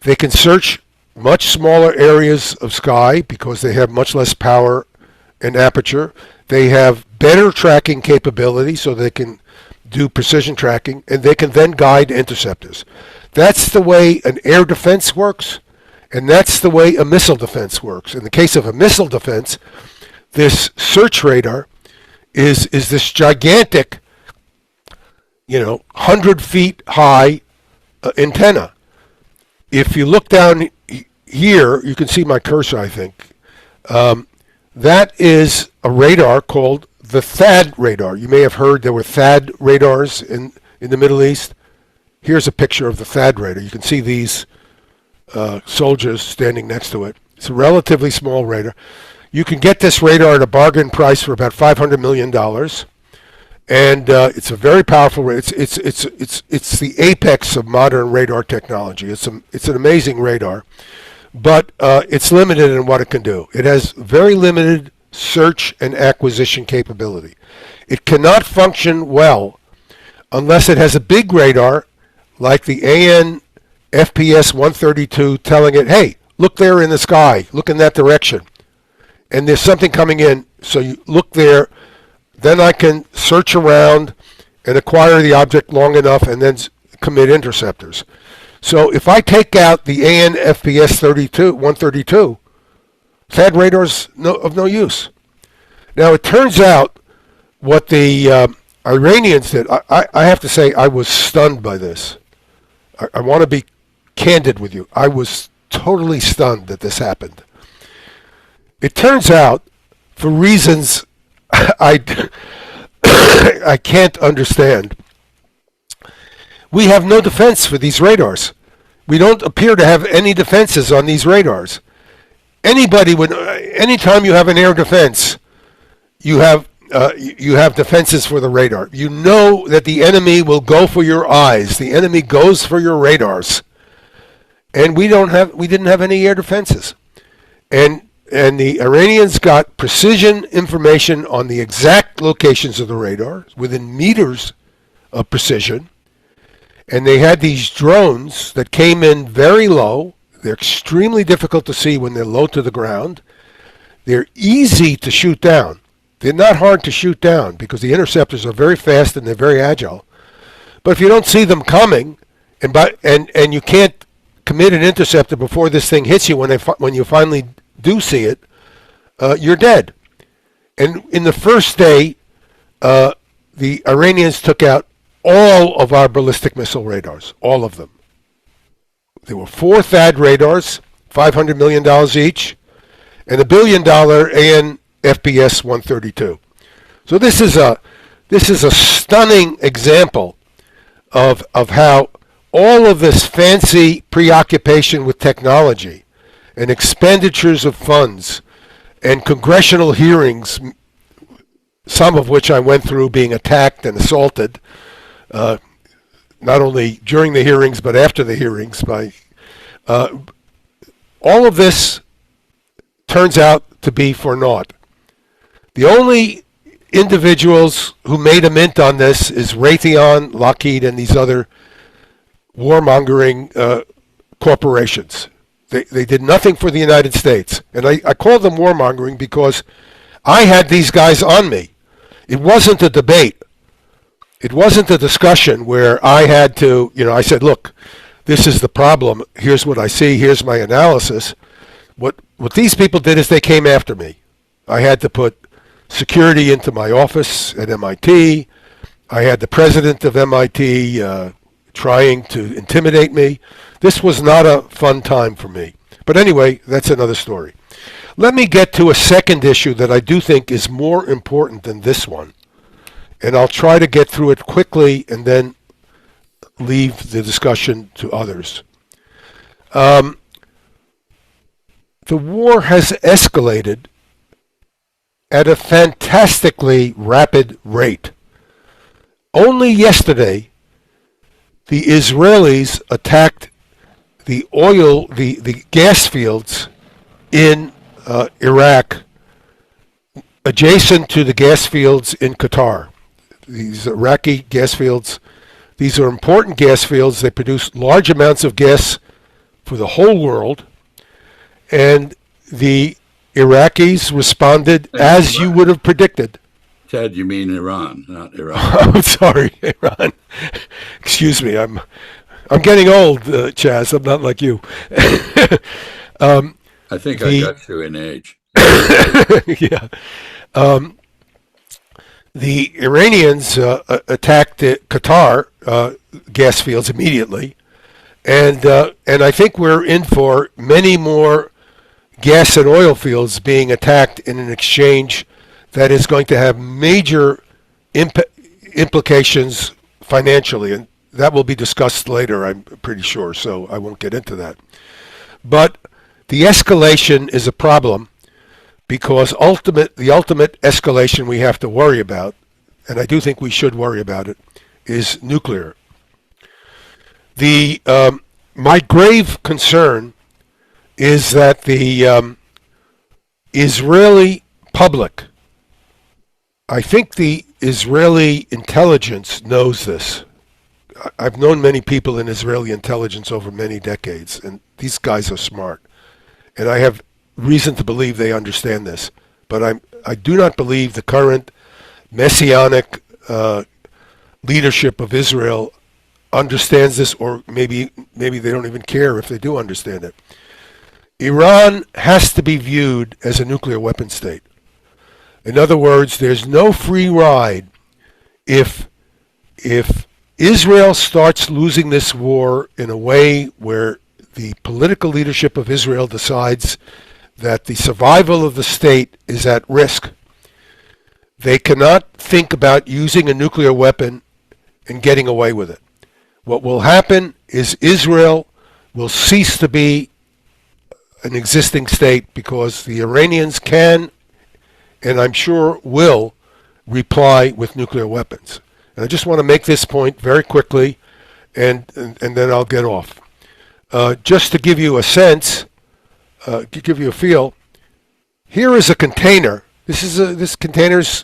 They can search much smaller areas of sky because they have much less power and aperture. They have better tracking capability, so they can do precision tracking, and they can then guide interceptors. That's the way an air defense works, and that's the way a missile defense works. In the case of a missile defense, this search radar is this gigantic, 100 feet high antenna. If you look down here, you can see my cursor, I think. That is a radar called the THAAD radar. You may have heard there were THAAD radars in the Middle East. Here's a picture of the THAAD radar. You can see these soldiers standing next to it. It's a relatively small radar. You can get this radar at a bargain price for about $500 million. And it's a very powerful radar. It's the apex of modern radar technology. It's an amazing radar, but it's limited in what it can do. It has very limited search and acquisition capability. It cannot function well unless it has a big radar like the AN FPS 132 telling it, hey, look there in the sky, look in that direction. And there's something coming in, so you look there. Then I can search around and acquire the object long enough and then commit interceptors. So if I take out the AN FPS 132, THAAD radar's of no use. Now it turns out what the Iranians did, I have to say I was stunned by this. I want to be candid with you. I was totally stunned that this happened. It turns out, for reasons I can't understand, we have no defense for these radars. We don't appear to have any defenses on these radars. Anytime you have an air defense, you have defenses for the radar. You know that the enemy will go for your eyes. The enemy goes for your radars, and we didn't have any air defenses, and the Iranians got precision information on the exact locations of the radar within meters of precision. And they had these drones that came in very low. They're extremely difficult to see when they're low to the ground. They're easy to shoot down. They're not hard to shoot down because the interceptors are very fast and they're very agile. But if you don't see them coming, and you can't commit an interceptor before this thing hits you when you finally do see it, you're dead. And in the first day, the Iranians took out all of our ballistic missile radars, all of them. There were 4 THAAD radars, $500 million each, and a $1 billion AN/FPS 132. So this is a stunning example of how all of this fancy preoccupation with technology and expenditures of funds and congressional hearings, some of which I went through being attacked and assaulted, not only during the hearings but after the hearings, by all of this turns out to be for naught. The only individuals who made a mint on this is Raytheon, Lockheed, and these other warmongering corporations. They did nothing for the United States. And I call them warmongering because I had these guys on me. It wasn't a debate. It wasn't a discussion where I had to, I said, look, this is the problem. Here's what I see. Here's my analysis. What these people did is they came after me. I had to put security into my office at MIT. I had the president of MIT trying to intimidate me. This was not a fun time for me. But anyway, that's another story. Let me get to a second issue that I do think is more important than this one. And I'll try to get through it quickly and then leave the discussion to others. The war has escalated at a fantastically rapid rate. Only yesterday, the Israelis attacked the gas fields in Iraq, adjacent to the gas fields in Qatar. These Iraqi gas fields, these are important gas fields. They produce large amounts of gas for the whole world. And the Iraqis responded as you would have predicted. Ted, you mean Iran, not Iraq. I'm sorry, Iran. Excuse me. I'm getting old, Chaz. I'm not like you. I think I got you in age. Yeah. The Iranians attacked the Qatar gas fields immediately, and I think we're in for many more gas and oil fields being attacked in an exchange that is going to have major implications financially, and that will be discussed later, I'm pretty sure, so I won't get into that. But the escalation is a problem because the ultimate escalation we have to worry about, and I do think we should worry about it, is nuclear. My grave concern is that the Israeli public, I think the Israeli intelligence knows this. I've known many people in Israeli intelligence over many decades, and these guys are smart. And I have reason to believe they understand this. But I do not believe the current messianic leadership of Israel understands this, or maybe they don't even care if they do understand it. Iran has to be viewed as a nuclear weapon state. In other words, there's no free ride if Israel starts losing this war in a way where the political leadership of Israel decides that the survival of the state is at risk. They cannot think about using a nuclear weapon and getting away with it. What will happen is Israel will cease to be an existing state because the Iranians can, and I'm sure will, reply with nuclear weapons. And I just want to make this point very quickly, and then I'll get off. Just to give you a sense, give you a feel, here is a container. This container's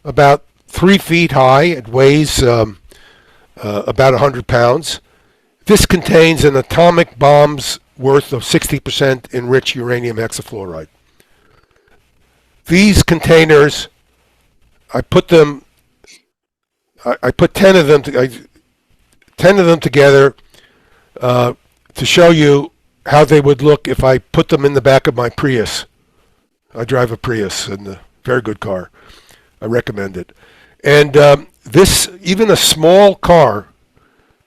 about 3 feet high. It weighs about 100 pounds. This contains an atomic bomb's worth of 60% enriched uranium hexafluoride. These containers, I put 10 of them, 10 of them together to show you how they would look if I put them in the back of my Prius. I drive a Prius, and a very good car. I recommend it. And this, even a small car,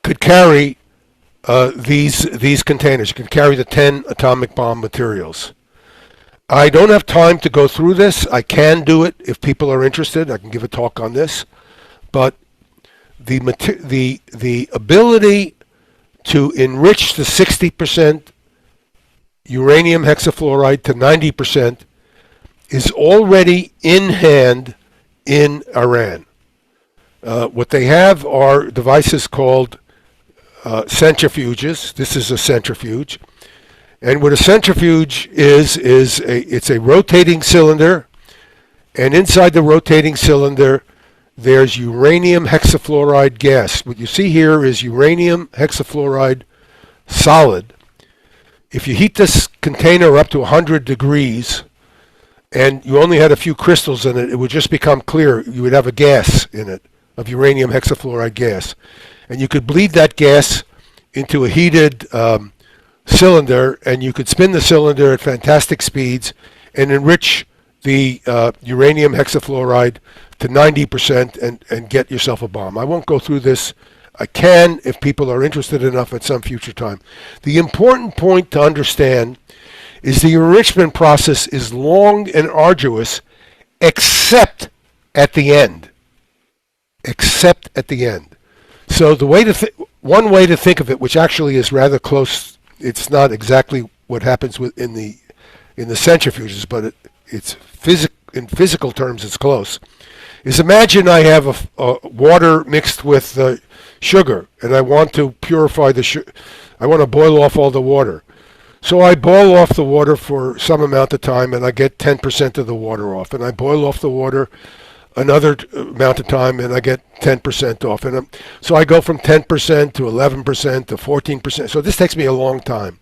could carry these containers. You can carry the 10 atomic bomb materials. I don't have time to go through this. I can do it if people are interested. I can give a talk on this. But the ability to enrich the 60% uranium hexafluoride to 90% is already in hand in Iran. What they have are devices called centrifuges. This is a centrifuge. And what a centrifuge is it's a rotating cylinder, and inside the rotating cylinder there's uranium hexafluoride gas. What you see here is uranium hexafluoride solid. If you heat this container up to 100 degrees and you only had a few crystals in it, it would just become clear. You would have a gas in it of uranium hexafluoride gas. And you could bleed that gas into a heated cylinder, and you could spin the cylinder at fantastic speeds and enrich the uranium hexafluoride to 90% and get yourself a bomb. I won't go through this. I can if people are interested enough at some future time. The important point to understand is the enrichment process is long and arduous, except at the end. Except at the end. So the way to one way to think of it, which actually is rather close, it's not exactly what happens in the centrifuges, but it's in physical terms it's close. Is imagine I have a water mixed with sugar, and I want to purify the sugar. I want to boil off all the water. So I boil off the water for some amount of time, and I get 10% of the water off. And I boil off the water another amount of time, and I get 10% off. And so I go from 10% to 11% to 14%. So this takes me a long time.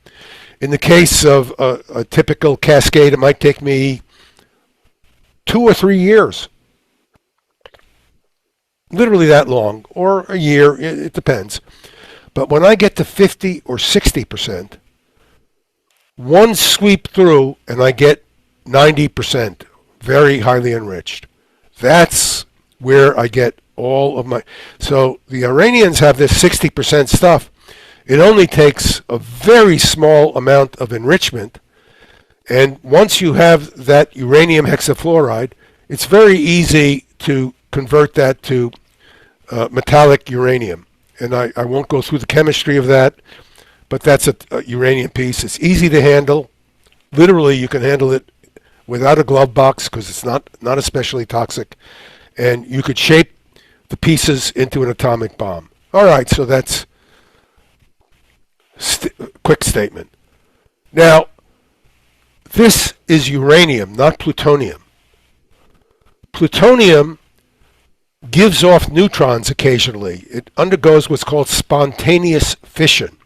In the case of a typical cascade, it might take me 2 or 3 years. Literally that long, or a year, it depends. But when I get to 50 or 60%, one sweep through and I get 90%, very highly enriched. That's where I get all of my... So the Iranians have this 60% stuff. It only takes a very small amount of enrichment, and once you have that uranium hexafluoride, it's very easy to convert that to metallic uranium. And I won't go through the chemistry of that, but that's a uranium piece. It's easy to handle. Literally, you can handle it without a glove box because it's not especially toxic. And you could shape the pieces into an atomic bomb. All right, so that's quick statement. Now, this is uranium, not plutonium. Plutonium gives off neutrons occasionally. It undergoes what's called spontaneous fission.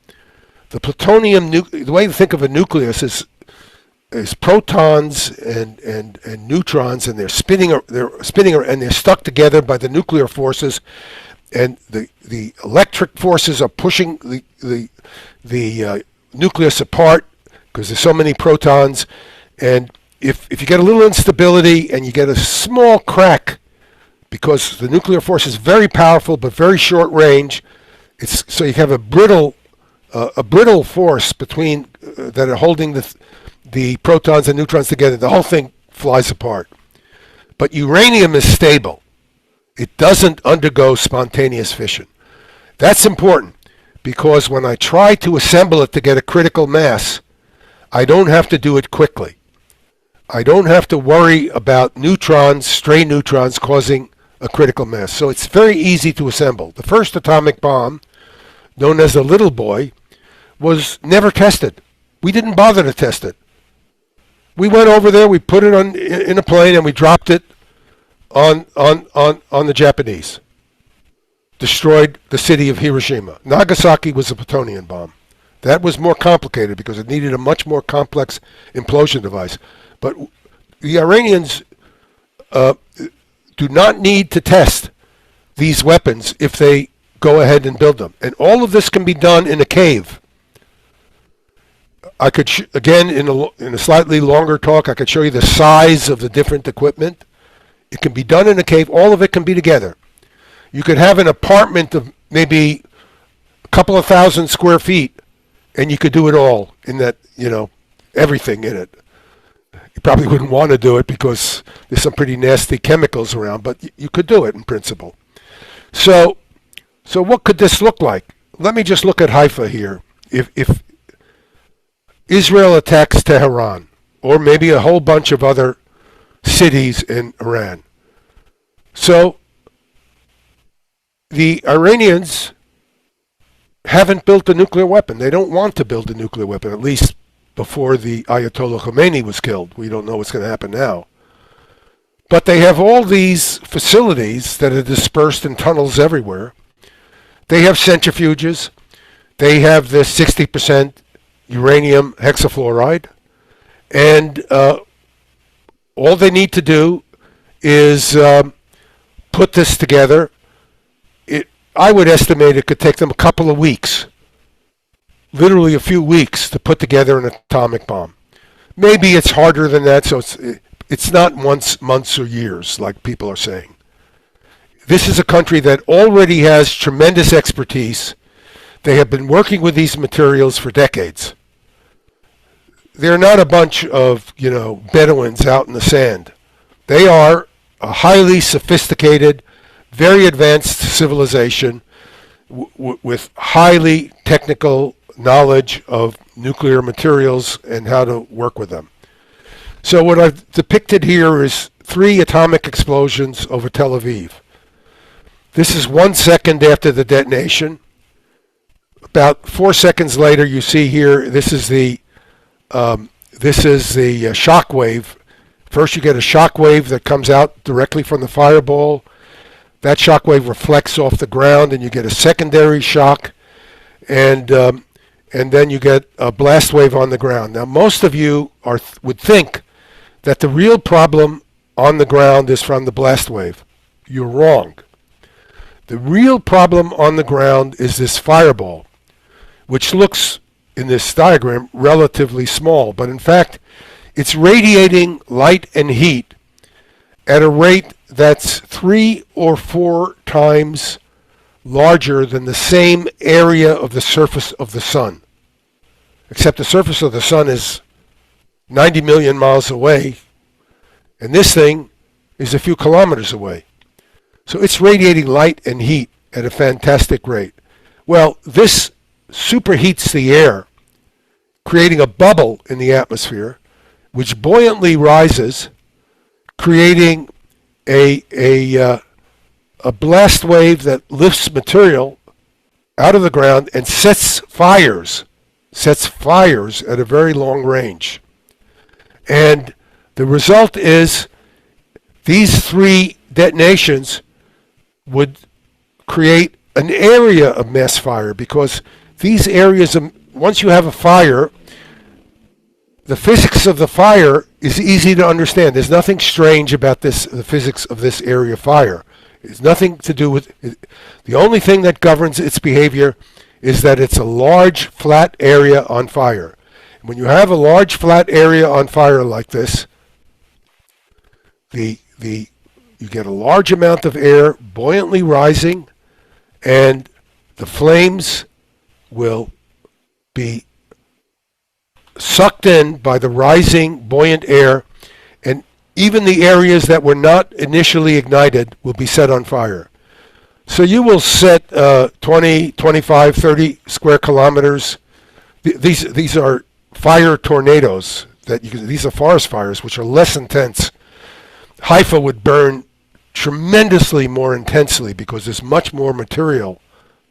The plutonium, the way to think of a nucleus is protons and neutrons, and they're spinning and they're stuck together by the nuclear forces, and the electric forces are pushing the nucleus apart because there's so many protons. And if you get a little instability and you get a small crack, because the nuclear force is very powerful but very short range, so you have a brittle force between that are holding the protons and neutrons together. The whole thing flies apart. But uranium is stable. It doesn't undergo spontaneous fission. That's important because when I try to assemble it to get a critical mass, I don't have to do it quickly. I don't have to worry about neutrons, stray neutrons, causing a critical mass. So it's very easy to assemble. The first atomic bomb, known as the Little Boy, was never tested. We didn't bother to test it. We went over there, we put it in a plane, and we dropped it on the Japanese. Destroyed the city of Hiroshima. Nagasaki was a plutonium bomb. That was more complicated because it needed a much more complex implosion device. But the Iranians do not need to test these weapons if they go ahead and build them. And all of this can be done in a cave. I could, again, in a slightly longer talk, I could show you the size of the different equipment. It can be done in a cave. All of it can be together. You could have an apartment of maybe a couple of thousand square feet, and you could do it all in that, everything in it. You probably wouldn't want to do it because there's some pretty nasty chemicals around, but you could do it in principle. So what could this look like? Let me just look at Haifa here. If Israel attacks Tehran, or maybe a whole bunch of other cities in Iran. So the Iranians haven't built a nuclear weapon. They don't want to build a nuclear weapon, at least before the Ayatollah Khomeini was killed. We don't know what's going to happen now. But they have all these facilities that are dispersed in tunnels everywhere. They have centrifuges. They have the 60% uranium hexafluoride. And all they need to do is put this together. I would estimate it could take them a couple of weeks, literally a few weeks, to put together an atomic bomb. Maybe it's harder than that, so it's not months or years like people are saying. This is a country that already has tremendous expertise. They have been working with these materials for decades. They're not a bunch of, Bedouins out in the sand. They are a highly sophisticated, very advanced civilization with highly technical knowledge of nuclear materials and how to work with them. So what I've depicted here is 3 atomic explosions over Tel Aviv. This is 1 second after the detonation. About 4 seconds later, you see here, this is the shock wave. First, you get a shock wave that comes out directly from the fireball. That shock wave reflects off the ground, and you get a secondary shock, and then you get a blast wave on the ground. Now, most of you would think that the real problem on the ground is from the blast wave. You're wrong. The real problem on the ground is this fireball, which looks, in this diagram, relatively small, but in fact, it's radiating light and heat at a rate that's 3 or 4 times larger than the same area of the surface of the sun. Except the surface of the sun is 90 million miles away, and this thing is a few kilometers away. So it's radiating light and heat at a fantastic rate. Well, this superheats the air, creating a bubble in the atmosphere, which buoyantly rises, creating a blast wave that lifts material out of the ground and sets fires at a very long range. And the result is these 3 detonations would create an area of mass fire, because these areas, once you have a fire, the physics of the fire is easy to understand. There's nothing strange about the physics of this area of fire. It's nothing to do with it. The only thing that governs its behavior is that it's a large flat area on fire. And when you have a large flat area on fire like this, you get a large amount of air buoyantly rising, and the flames will be sucked in by the rising buoyant air, and even the areas that were not initially ignited will be set on fire. So you will set 20, 25, 30 square kilometers. These are fire tornadoes. These are forest fires, which are less intense. Haifa would burn tremendously more intensely because there's much more material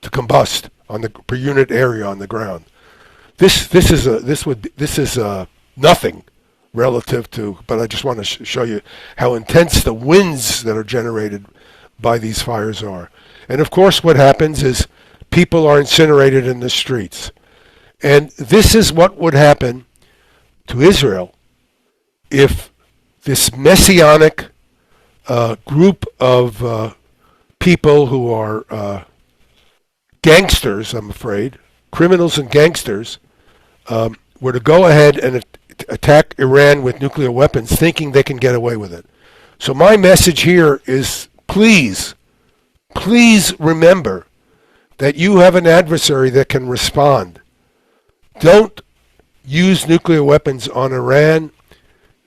to combust on the per unit area on the ground. This is nothing relative to, but I just want to show you how intense the winds that are generated by these fires are. And of course, what happens is people are incinerated in the streets. And this is what would happen to Israel if this messianic group of people who are gangsters, I'm afraid, criminals and gangsters, were to go ahead and attack Iran with nuclear weapons, thinking they can get away with it. So my message here is, please remember that you have an adversary that can respond. Don't use nuclear weapons on Iran,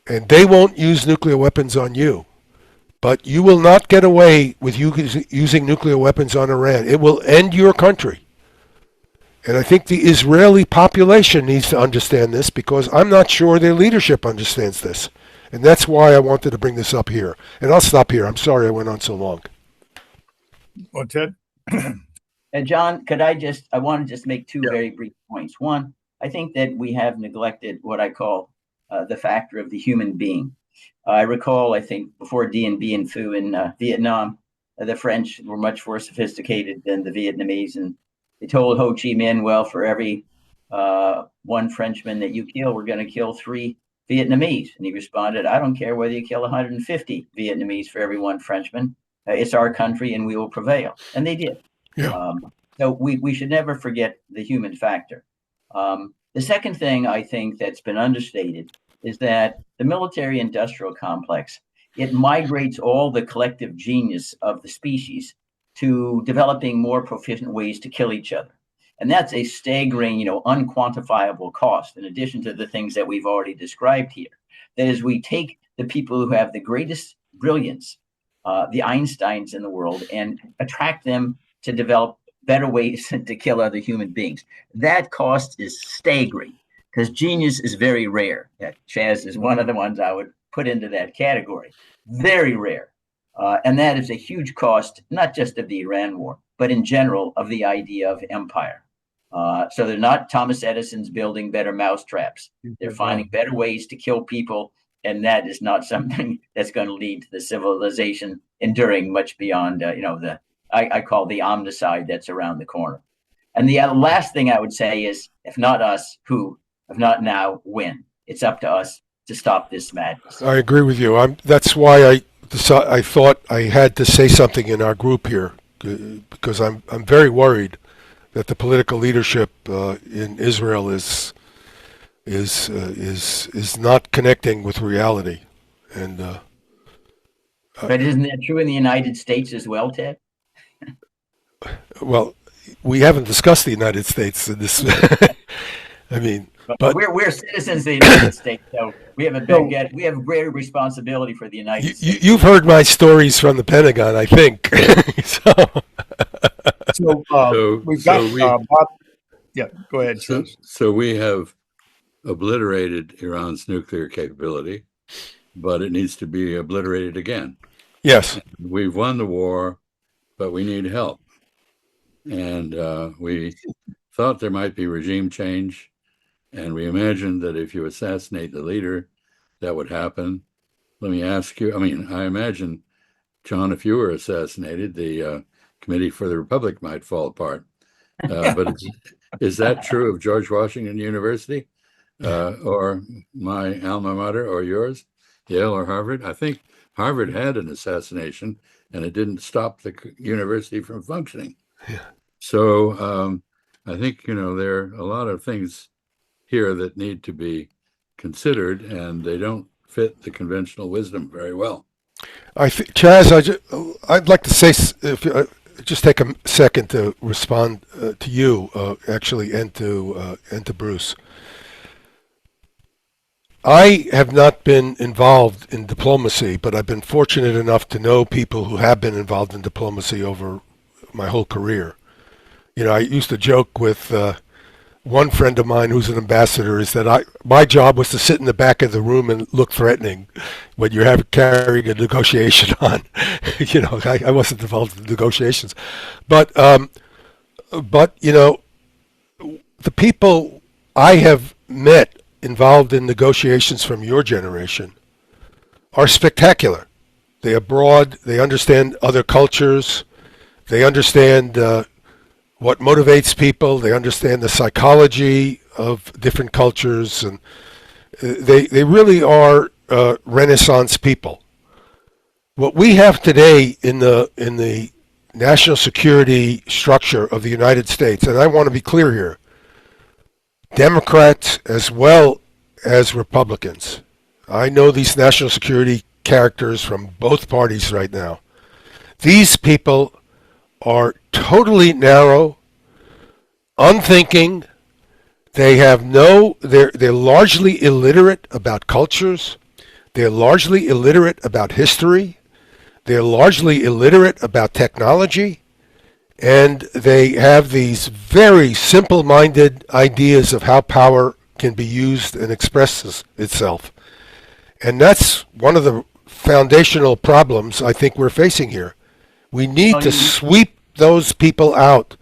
and they won't use nuclear weapons on you. But you will not get away with using nuclear weapons on Iran. It will end your country. And I think the Israeli population needs to understand this, because I'm not sure their leadership understands this. And that's why I wanted to bring this up here. And I'll stop here. I'm sorry I went on so long. Well, Ted? And John, I want to just make two very brief points. One, I think that we have neglected what I call the factor of the human being. I recall, I think, before Dien Bien Phu in Vietnam, the French were much more sophisticated than the Vietnamese. And they told Ho Chi Minh, well, for every one Frenchman that you kill, we're going to kill 3 Vietnamese. And he responded, I don't care whether you kill 150 Vietnamese for every one Frenchman. It's our country and we will prevail. And they did. Yeah. So we should never forget the human factor. The second thing I think that's been understated is that the military-industrial complex, it migrates all the collective genius of the species to developing more proficient ways to kill each other. And that's a staggering, unquantifiable cost, in addition to the things that we've already described here. That is, we take the people who have the greatest brilliance, the Einsteins in the world, and attract them to develop better ways to kill other human beings. That cost is staggering, because genius is very rare. Chaz is one of the ones I would put into that category. Very rare. And that is a huge cost, not just of the Iran war, but in general of the idea of empire. So they're not Thomas Edison's building better mousetraps. They're finding better ways to kill people. And that is not something that's going to lead to the civilization enduring much beyond, I call the omnicide that's around the corner. And the last thing I would say is, if not us, who? If not now, when? It's up to us to stop this madness. I agree with you. That's why I thought I had to say something in our group here, because I'm very worried that the political leadership in Israel is not connecting with reality. And but isn't that true in the United States as well, Ted? Well, we haven't discussed the United States in this. I mean, but we're citizens of the United States, so we have greater responsibility for the United States. You've heard my stories from the Pentagon, I think. We've got Bob. Yeah, go ahead. So we have obliterated Iran's nuclear capability, but it needs to be obliterated again. Yes. We've won the war, but we need help. And we thought there might be regime change. And we imagined that if you assassinate the leader, that would happen. Let me ask you, I imagine, John, if you were assassinated, the Committee for the Republic might fall apart. But is that true of George Washington University or my alma mater or yours, Yale or Harvard? I think Harvard had an assassination and it didn't stop the university from functioning. Yeah. So I think, there are a lot of things here that need to be considered, and they don't fit the conventional wisdom very well. Chaz, I'd like to say, just take a second to respond to you, actually, and to Bruce. I have not been involved in diplomacy, but I've been fortunate enough to know people who have been involved in diplomacy over my whole career. I used to joke with one friend of mine who's an ambassador is that my job was to sit in the back of the room and look threatening when you're carrying a negotiation on. I wasn't involved in negotiations, but the people I have met involved in negotiations from your generation are spectacular. They are broad. They understand other cultures. They understand what motivates people. They understand the psychology of different cultures, and they really are Renaissance people. What we have today in the national security structure of the United States, and I want to be clear here, Democrats as well as Republicans. I know these national security characters from both parties right now. These people are totally narrow, unthinking. They're largely illiterate about cultures. They're largely illiterate about history. They're largely illiterate about technology. And they have these very simple-minded ideas of how power can be used and expresses itself. And that's one of the foundational problems I think we're facing here. We need to sweep those people out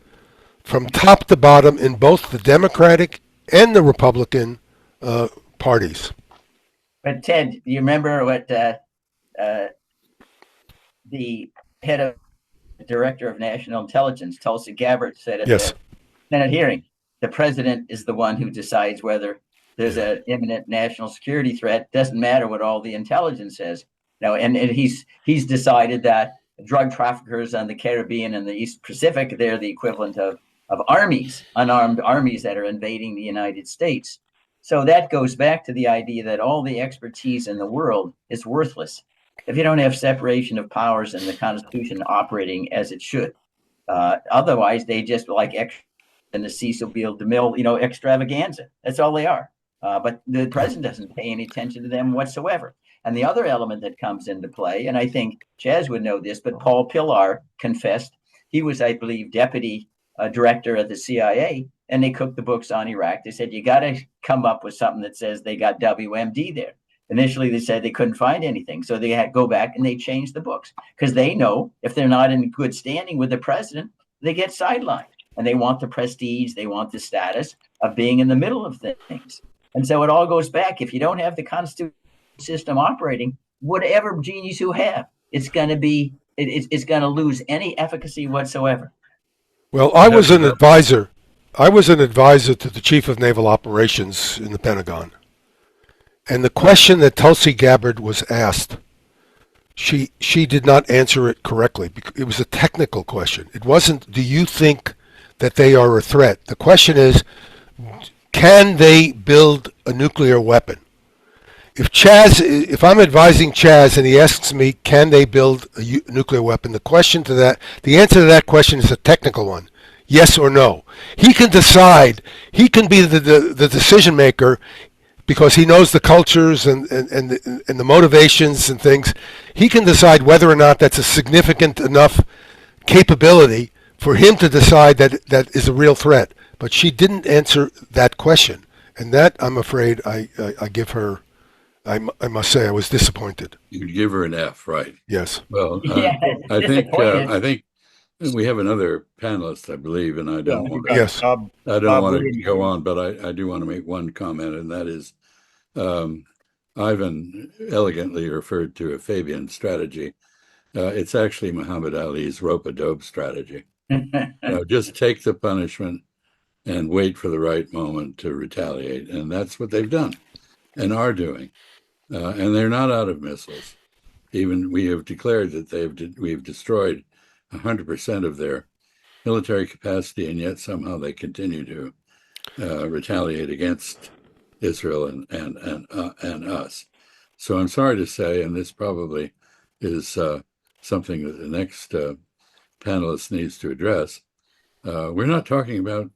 from top to bottom in both the Democratic and the Republican parties. But Ted, you remember what the head of Director of National Intelligence, Tulsi Gabbard, said at the Senate hearing? The president is the one who decides whether there's an imminent national security threat. Doesn't matter what all the intelligence says. And he's decided that drug traffickers on the Caribbean and the East Pacific, they're the equivalent of armies, unarmed armies that are invading the United States. So that goes back to the idea that all the expertise in the world is worthless if you don't have separation of powers and the Constitution operating as it should. Otherwise, they just like in the Cecil B. DeMille, extravaganza. That's all they are. But the president doesn't pay any attention to them whatsoever. And the other element that comes into play, and I think Chaz would know this, but Paul Pillar confessed. He was, I believe, deputy director at the CIA, and they cooked the books on Iraq. They said, you got to come up with something that says they got WMD there. Initially, they said they couldn't find anything. So they had to go back and they changed the books because they know if they're not in good standing with the president, they get sidelined. And they want the prestige, they want the status of being in the middle of things. And so it all goes back. If you don't have the constitutional system operating, whatever genius you have, it's going to lose any efficacy whatsoever. Well, I was an advisor to the chief of naval operations in the Pentagon. And the question that Tulsi Gabbard was asked, she did not answer it correctly. It was a technical question. It wasn't, do you think that they are a threat? The question is, can they build a nuclear weapon? If I'm advising Chaz and he asks me, can they build a nuclear weapon? The answer to that question is a technical one. Yes or no. He can decide. He can be the decision maker because he knows the cultures and the motivations and things. He can decide whether or not that's a significant enough capability for him to decide that is a real threat. But she didn't answer that question. And that, I'm afraid, I give her, I must say, I was disappointed. You'd give her an F, right? Yes. Well, I think we have another panelist, I believe, and I don't want to go on, but I do want to make one comment, and that is Ivan elegantly referred to a Fabian strategy. It's actually Muhammad Ali's rope-a-dope strategy. Just take the punishment and wait for the right moment to retaliate, and that's what they've done and are doing. And they're not out of missiles. Even we have declared that we've destroyed 100% of their military capacity, and yet somehow they continue to retaliate against Israel and us. So I'm sorry to say, and this probably is something that the next panelist needs to address. We're not talking about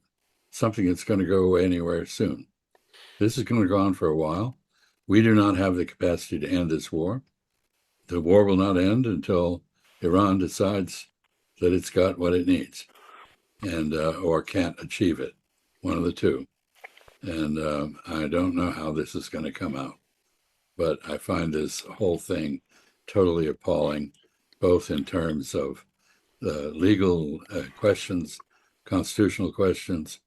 something that's going to go away anywhere soon. This is going to go on for a while. We do not have the capacity to end this war. The war will not end until Iran decides that it's got what it needs and or can't achieve it, one of the two. And I don't know how this is going to come out, but I find this whole thing totally appalling, both in terms of the legal questions, constitutional questions,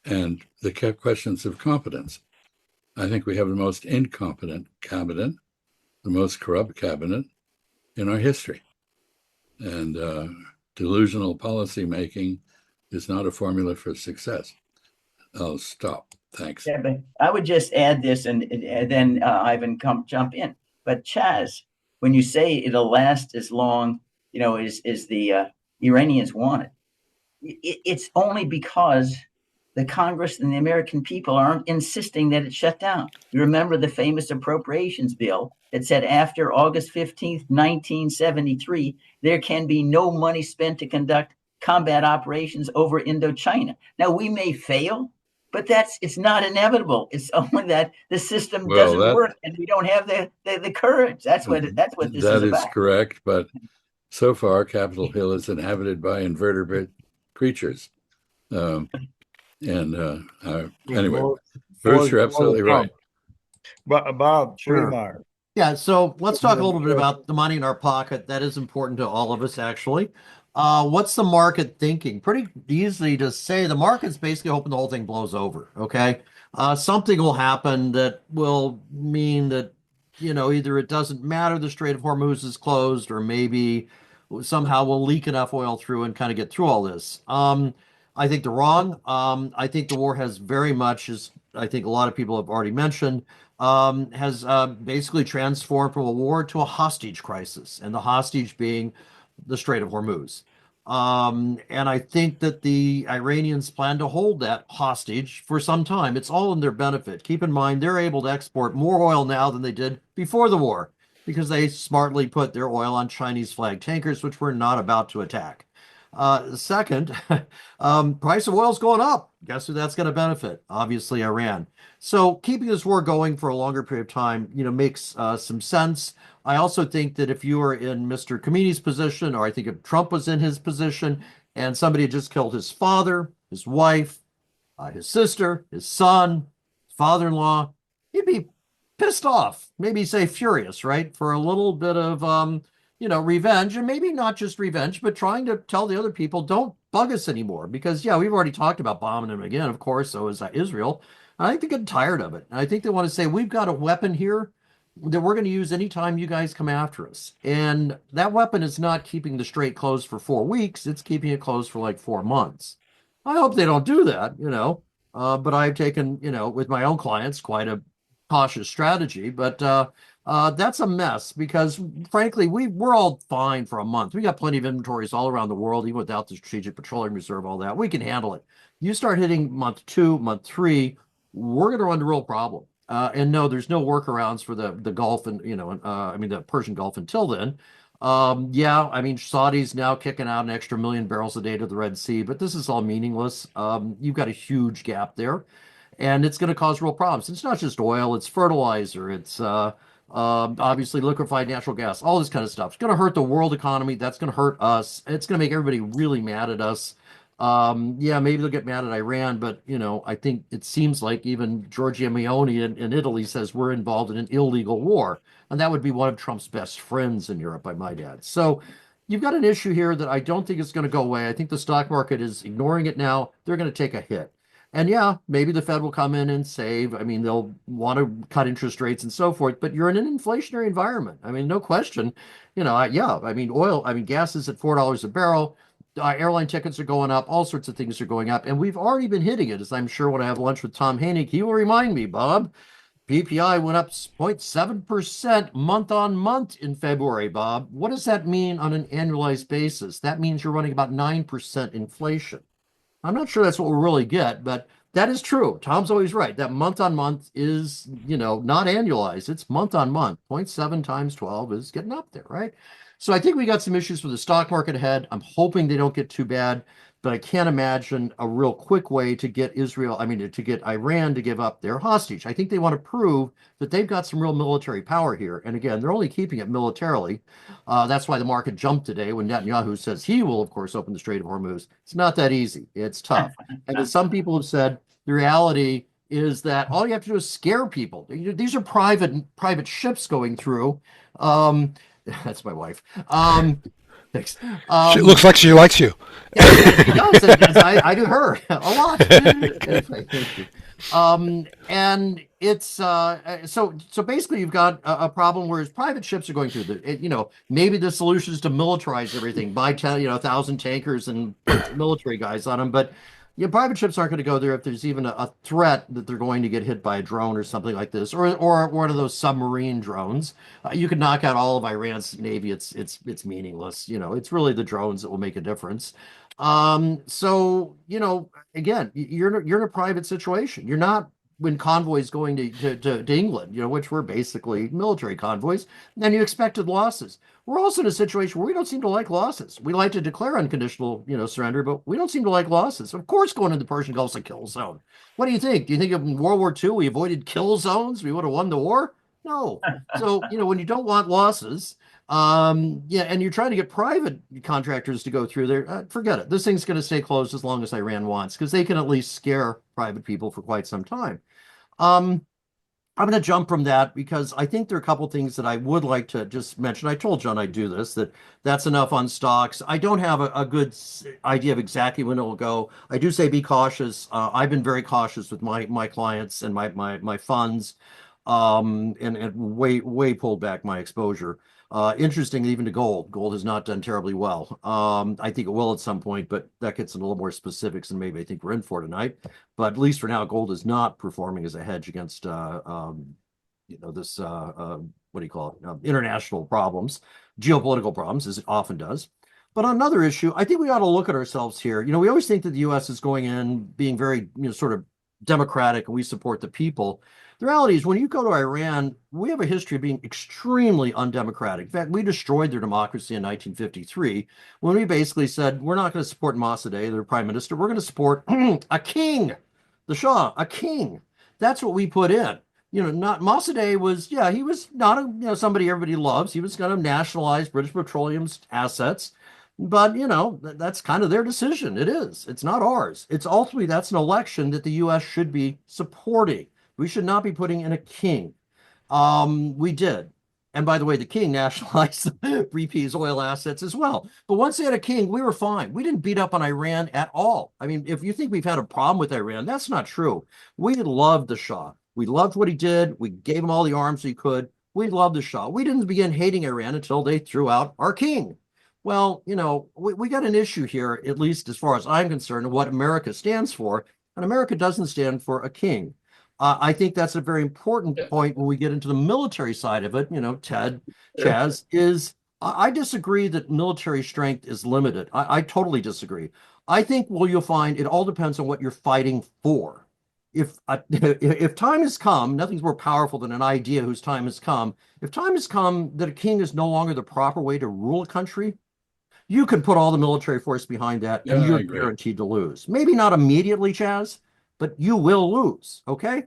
and the questions of competence. I think we have the most incompetent cabinet, the most corrupt cabinet in our history. And delusional policy making is not a formula for success. I'll stop. Thanks. Yeah, but I would just add this, and then Ivan jump in. But Chaz, when you say it'll last as long, as the Iranians want it's only because the Congress and the American people aren't insisting that it shut down. You remember the famous appropriations bill that said after August 15th, 1973, there can be no money spent to conduct combat operations over Indochina. Now, we may fail, but it's not inevitable. It's only that the system doesn't work and we don't have the courage. That's what this is about. That is correct, but so far, Capitol Hill is inhabited by invertebrate creatures. Anyway, Bruce, you're absolutely right. Bob, sure. Yeah, so let's talk a little bit about the money in our pocket. That is important to all of us, actually. What's the market thinking? Pretty easy to say. The market's basically hoping the whole thing blows over, okay? Something will happen that will mean that, either it doesn't matter, the Strait of Hormuz is closed, or maybe somehow we'll leak enough oil through and kind of get through all this. I think they're wrong. I think the war has very much, as I think a lot of people have already mentioned, has basically transformed from a war to a hostage crisis, and the hostage being the Strait of Hormuz. And I think that the Iranians plan to hold that hostage for some time. It's all in their benefit. Keep in mind, they're able to export more oil now than they did before the war because they smartly put their oil on Chinese flag tankers, which we're not about to attack. Second, price of oil is going up. Guess who that's going to benefit? Obviously, Iran. So keeping this war going for a longer period of time, makes some sense. I also think that if you were in Mr. Khomeini's position, or I think if Trump was in his position, and somebody had just killed his father, his wife, his sister, his son, his father-in-law, he'd be pissed off, maybe say furious, right? For a little bit of revenge, and maybe not just revenge, but trying to tell the other people, don't bug us anymore. Because, we've already talked about bombing them again, of course, so is Israel. I think they're getting tired of it. And I think they want to say, we've got a weapon here that we're going to use anytime you guys come after us. And that weapon is not keeping the strait closed for 4 weeks. It's keeping it closed for like 4 months. I hope they don't do that, but I've taken, with my own clients, quite a cautious strategy. But that's a mess because, frankly, we're all fine for a month. We got plenty of inventories all around the world, even without the Strategic Petroleum Reserve, all that. We can handle it. You start hitting month 2, month 3, we're going to run into real problem. And no, there's no workarounds for the Gulf and, the Persian Gulf until then. Saudi's now kicking out an extra 1 million barrels a day to the Red Sea, but this is all meaningless. You've got a huge gap there, and it's going to cause real problems. It's not just oil, it's fertilizer, it's obviously liquefied natural gas, all this kind of stuff. It's going to hurt the world economy. That's going to hurt us. It's going to make everybody really mad at us. Maybe they'll get mad at Iran, but, I think it seems like even Giorgia Meloni in Italy says we're involved in an illegal war. And that would be one of Trump's best friends in Europe, I might add. So you've got an issue here that I don't think is going to go away. I think the stock market is ignoring it now. They're going to take a hit. And maybe the Fed will come in and save. They'll want to cut interest rates and so forth, but you're in an inflationary environment. No question. Gas is at $4 a barrel. Airline tickets are going up. All sorts of things are going up. And we've already been hitting it, as I'm sure when I have lunch with Tom Hainig, he will remind me, Bob. PPI went up 0.7% month on month in February, Bob. What does that mean on an annualized basis? That means you're running about 9% inflation. I'm not sure that's what we'll really get, but that is true. Tom's always right. That month on month is, not annualized. It's month on month. 0.7 times 12 is getting up there, right? So I think we got some issues with the stock market ahead. I'm hoping they don't get too bad, but I can't imagine a real quick way to get to get Iran to give up their hostage. I think they want to prove that they've got some real military power here. And again, they're only keeping it militarily. That's why the market jumped today when Netanyahu says he will, of course, open the Strait of Hormuz. It's not that easy. It's tough. And as some people have said, the reality is that all you have to do is scare people. These are private ships going through. That's my wife. Thanks. She looks like she likes you. Yeah, she does. I do her a lot. Thank you. And it's so basically you've got a problem where private ships are going through maybe the solution is to militarize everything, buy 1,000 tankers and put military guys on them, but private ships aren't going to go there if there's even a threat that they're going to get hit by a drone or something like this, or one of those submarine drones. You could knock out all of Iran's navy. It's meaningless. It's really the drones that will make a difference. So again, you're in a private situation. You're not when convoys going to England, which were basically military convoys, then you expected losses. We're also in a situation where we don't seem to like losses. We like to declare unconditional, surrender, but we don't seem to like losses. Of course, going into the Persian Gulf's a kill zone. What do you think? Do you think in World War II we avoided kill zones? We would have won the war? No. So, when you don't want losses, and you're trying to get private contractors to go through there, forget it. This thing's going to stay closed as long as Iran wants, because they can at least scare private people for quite some time. I'm going to jump from that because I think there are a couple things that I would like to just mention. I told John I'd do this, that's enough on stocks. I don't have a good idea of exactly when it will go. I do say be cautious. I've been very cautious with my clients and my funds, and way pulled back my exposure. Interesting, even to gold. Gold has not done terribly well. I think it will at some point, but that gets into a little more specifics than maybe I think we're in for tonight. But at least for now, gold is not performing as a hedge against, this, what do you call it? International problems, geopolitical problems, as it often does. But on another issue, I think we ought to look at ourselves here. We always think that the U.S. is going in being very, sort of democratic and we support the people. The reality is when you go to Iran, we have a history of being extremely undemocratic. In fact, we destroyed their democracy in 1953 when we basically said, we're not going to support Mossadegh, their prime minister. We're going to support a king, the Shah, a king. That's what we put in. Not Mossadegh was, he was not somebody everybody loves. He was going to nationalize British Petroleum's assets. But, that's kind of their decision. It is. It's not ours. It's ultimately, that's an election that the U.S. should be supporting. We should not be putting in a king. We did. And by the way, the king nationalized BP's oil assets as well. But once they had a king, we were fine. We didn't beat up on Iran at all. I mean, if you think we've had a problem with Iran, that's not true. We loved the Shah. We loved what he did. We gave him all the arms he could. We loved the Shah. We didn't begin hating Iran until they threw out our king. Well, we got an issue here, at least as far as I'm concerned, of what America stands for. And America doesn't stand for a king. I think that's a very important point when we get into the military side of it. Ted, Chaz, I disagree that military strength is limited. I totally disagree. I think, you'll find it all depends on what you're fighting for. If time has come, nothing's more powerful than an idea whose time has come. If time has come that a king is no longer the proper way to rule a country, you can put all the military force behind that and you're guaranteed to lose. Maybe not immediately, Chaz, but you will lose, okay?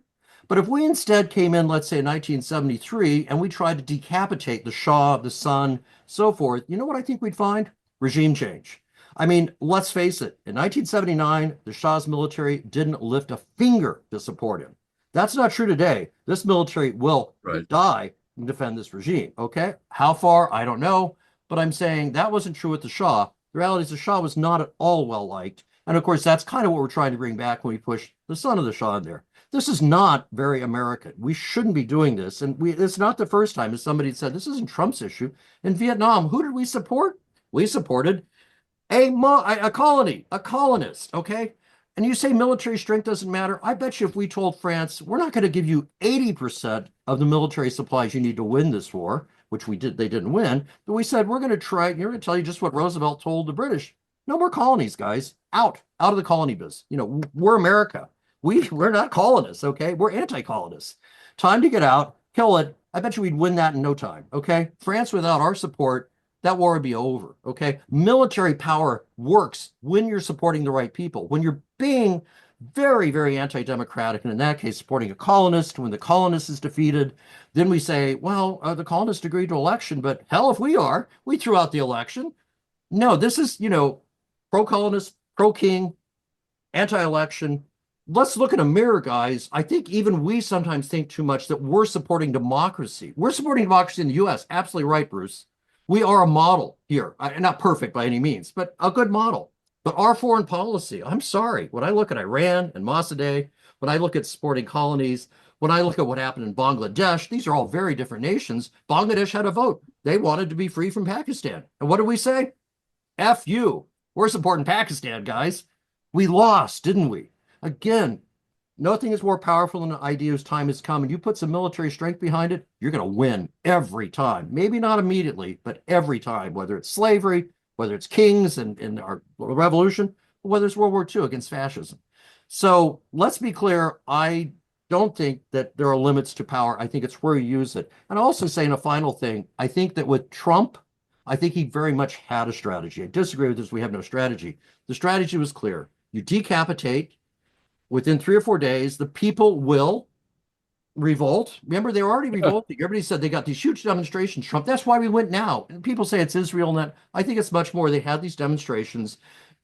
But if we instead came in, let's say in 1973, and we tried to decapitate the Shah, the son, so forth, you know what I think we'd find? Regime change. I mean, let's face it, in 1979, the Shah's military didn't lift a finger to support him. That's not true today. This military will die and defend this regime, okay? How far? I don't know. But I'm saying that wasn't true with the Shah. The reality is the Shah was not at all well liked. And of course, that's kind of what we're trying to bring back when we push the son of the Shah in there. This is not very American. We shouldn't be doing this. And it's not the first time, as somebody said, this isn't Trump's issue. In Vietnam, who did we support? We supported a colony, a colonist, okay? And you say military strength doesn't matter. I bet you if we told France, we're not going to give you 80% of the military supplies you need to win this war, which we did, they didn't win, but we said, we're going to try, we're going to tell you just what Roosevelt told the British. No more colonies, guys. Out of the colony biz. We're America. We're not colonists, okay? We're anti-colonists. Time to get out, kill it. I bet you we'd win that in no time, okay? France, without our support, that war would be over, okay? Military power works when you're supporting the right people. When you're being very, very anti-democratic, and in that case, supporting a colonist, when the colonist is defeated, then we say, well, the colonist agreed to election, but hell if we threw out the election. No, this is, pro-colonist, pro-king, anti-election. Let's look in a mirror, guys. I think even we sometimes think too much that we're supporting democracy. We're supporting democracy in the U.S. Absolutely right, Bruce. We are a model here. Not perfect by any means, but a good model. But our foreign policy, I'm sorry, when I look at Iran and Mossadegh, When I look at supporting colonies, when I look at what happened in Bangladesh, these are all very different nations. Bangladesh had a vote. They wanted to be free from Pakistan. And what did we say? F you. We're supporting Pakistan, guys. We lost, didn't we? Again, nothing is more powerful than the idea whose time has come. And you put some military strength behind it, you're going to win every time. Maybe not immediately, but every time, whether it's slavery, whether it's kings and our revolution, or whether it's World War II against fascism. So let's be clear. I don't think that there are limits to power. I think it's where you use it. And I'll also say in a final thing, I think that with Trump, I think he very much had a strategy. I disagree with this. We have no strategy. The strategy was clear. You decapitate. Within 3 or 4 days, the people will revolt. Remember, they were already revolting. Everybody said they got these huge demonstrations, Trump. That's why we went now. And people say it's Israel and that. I think it's much more. They had these demonstrations.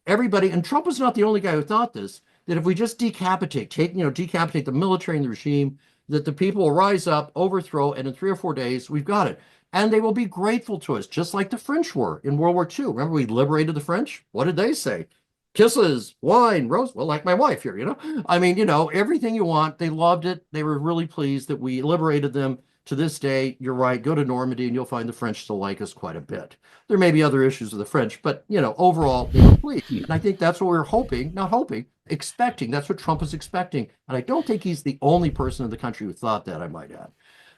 Everybody, and Trump was not the only guy who thought this, that if we just decapitate the military and the regime, that the people will rise up, overthrow, and in 3 or 4 days, we've got it. And they will be grateful to us, just like the French were in World War II. Remember, we liberated the French? What did they say? Kisses, wine, rose. Well, like my wife here, I mean, everything you want. They loved it. They were really pleased that we liberated them. To this day, you're right. Go to Normandy and you'll find the French still like us quite a bit. There may be other issues with the French, but, overall, they were pleased. And I think that's what we're expecting. That's what Trump is expecting. And I don't think he's the only person in the country who thought that, I might add.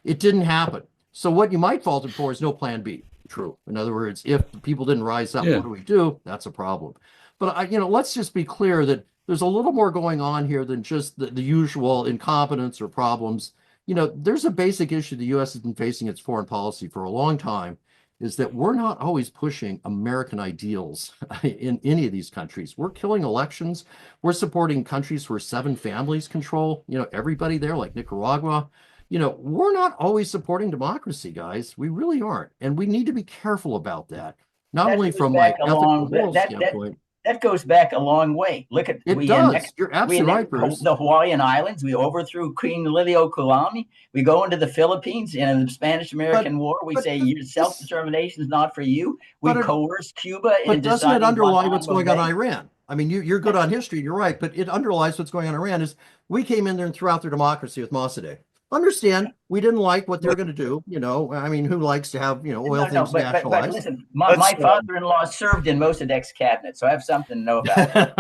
It didn't happen. So what you might fault him for is no plan B. True. In other words, if the people didn't rise up, what do we do? That's a problem. But, let's just be clear that there's a little more going on here than just the usual incompetence or problems. There's a basic issue the U.S. has been facing its foreign policy for a long time, is that we're not always pushing American ideals in any of these countries. We're killing elections. We're supporting countries where 7 families control, everybody there, like Nicaragua. We're not always supporting democracy, guys. We really aren't. And we need to be careful about that. Not only from my ethical moral standpoint. That goes back a long way. Look at it does. You're absolutely right, Bruce. The Hawaiian Islands. We overthrew Queen Liliuokalani. We go into the Philippines in the Spanish-American War. We say your self-determination is not for you. We coerce Cuba. But doesn't it underlie what's going on in Iran? I mean, you're good on history. You're right, but it underlies what's going on in Iran. Is we came in there and threw out their democracy with Mossadegh. Understand, we didn't like what they're going to do. I mean, who likes to have oil things nationalized? But listen, my father-in-law served in Mossadegh's cabinet, so I have something to know about it.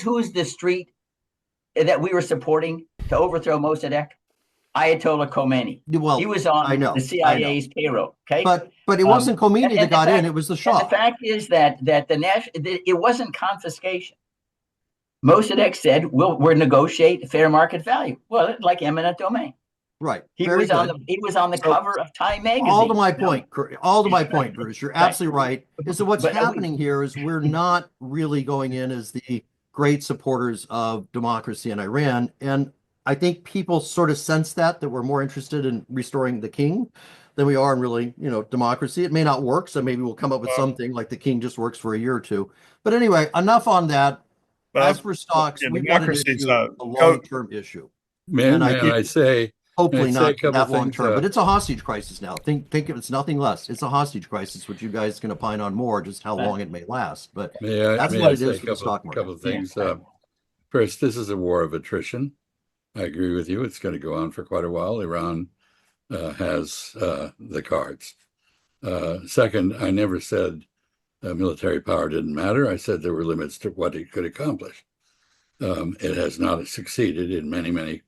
Who's the street that we were supporting to overthrow Mossadegh? Ayatollah Khomeini. Well, he was on the CIA's payroll. Okay, but it wasn't Khomeini that got in; it was the Shah. The fact is that it wasn't confiscation. Mossadegh said, "We're negotiate fair market value." Well, like eminent domain. Right. He was on the cover of Time magazine. All to my point, Bruce. You're absolutely right. Is that what's happening here is we're not really going in as the great supporters of democracy in Iran, and I think people sort of sense that we're more interested in restoring the king than we are in really, democracy. It may not work, so maybe we'll come up with something like the king just works for a year or two. But anyway, enough on that. As for stocks, we've got a long-term issue. I say, hopefully not that long-term, but it's a hostage crisis now. Think of it's nothing less. It's a hostage crisis, which you guys can opine on more, just how long it may last. But that's what it is for the stock market. A couple of things. First, this is a war of attrition. I agree with you. It's going to go on for quite a while. Iran has the cards. Second, I never said military power didn't matter. I said there were limits to what it could accomplish. It has not succeeded in many, many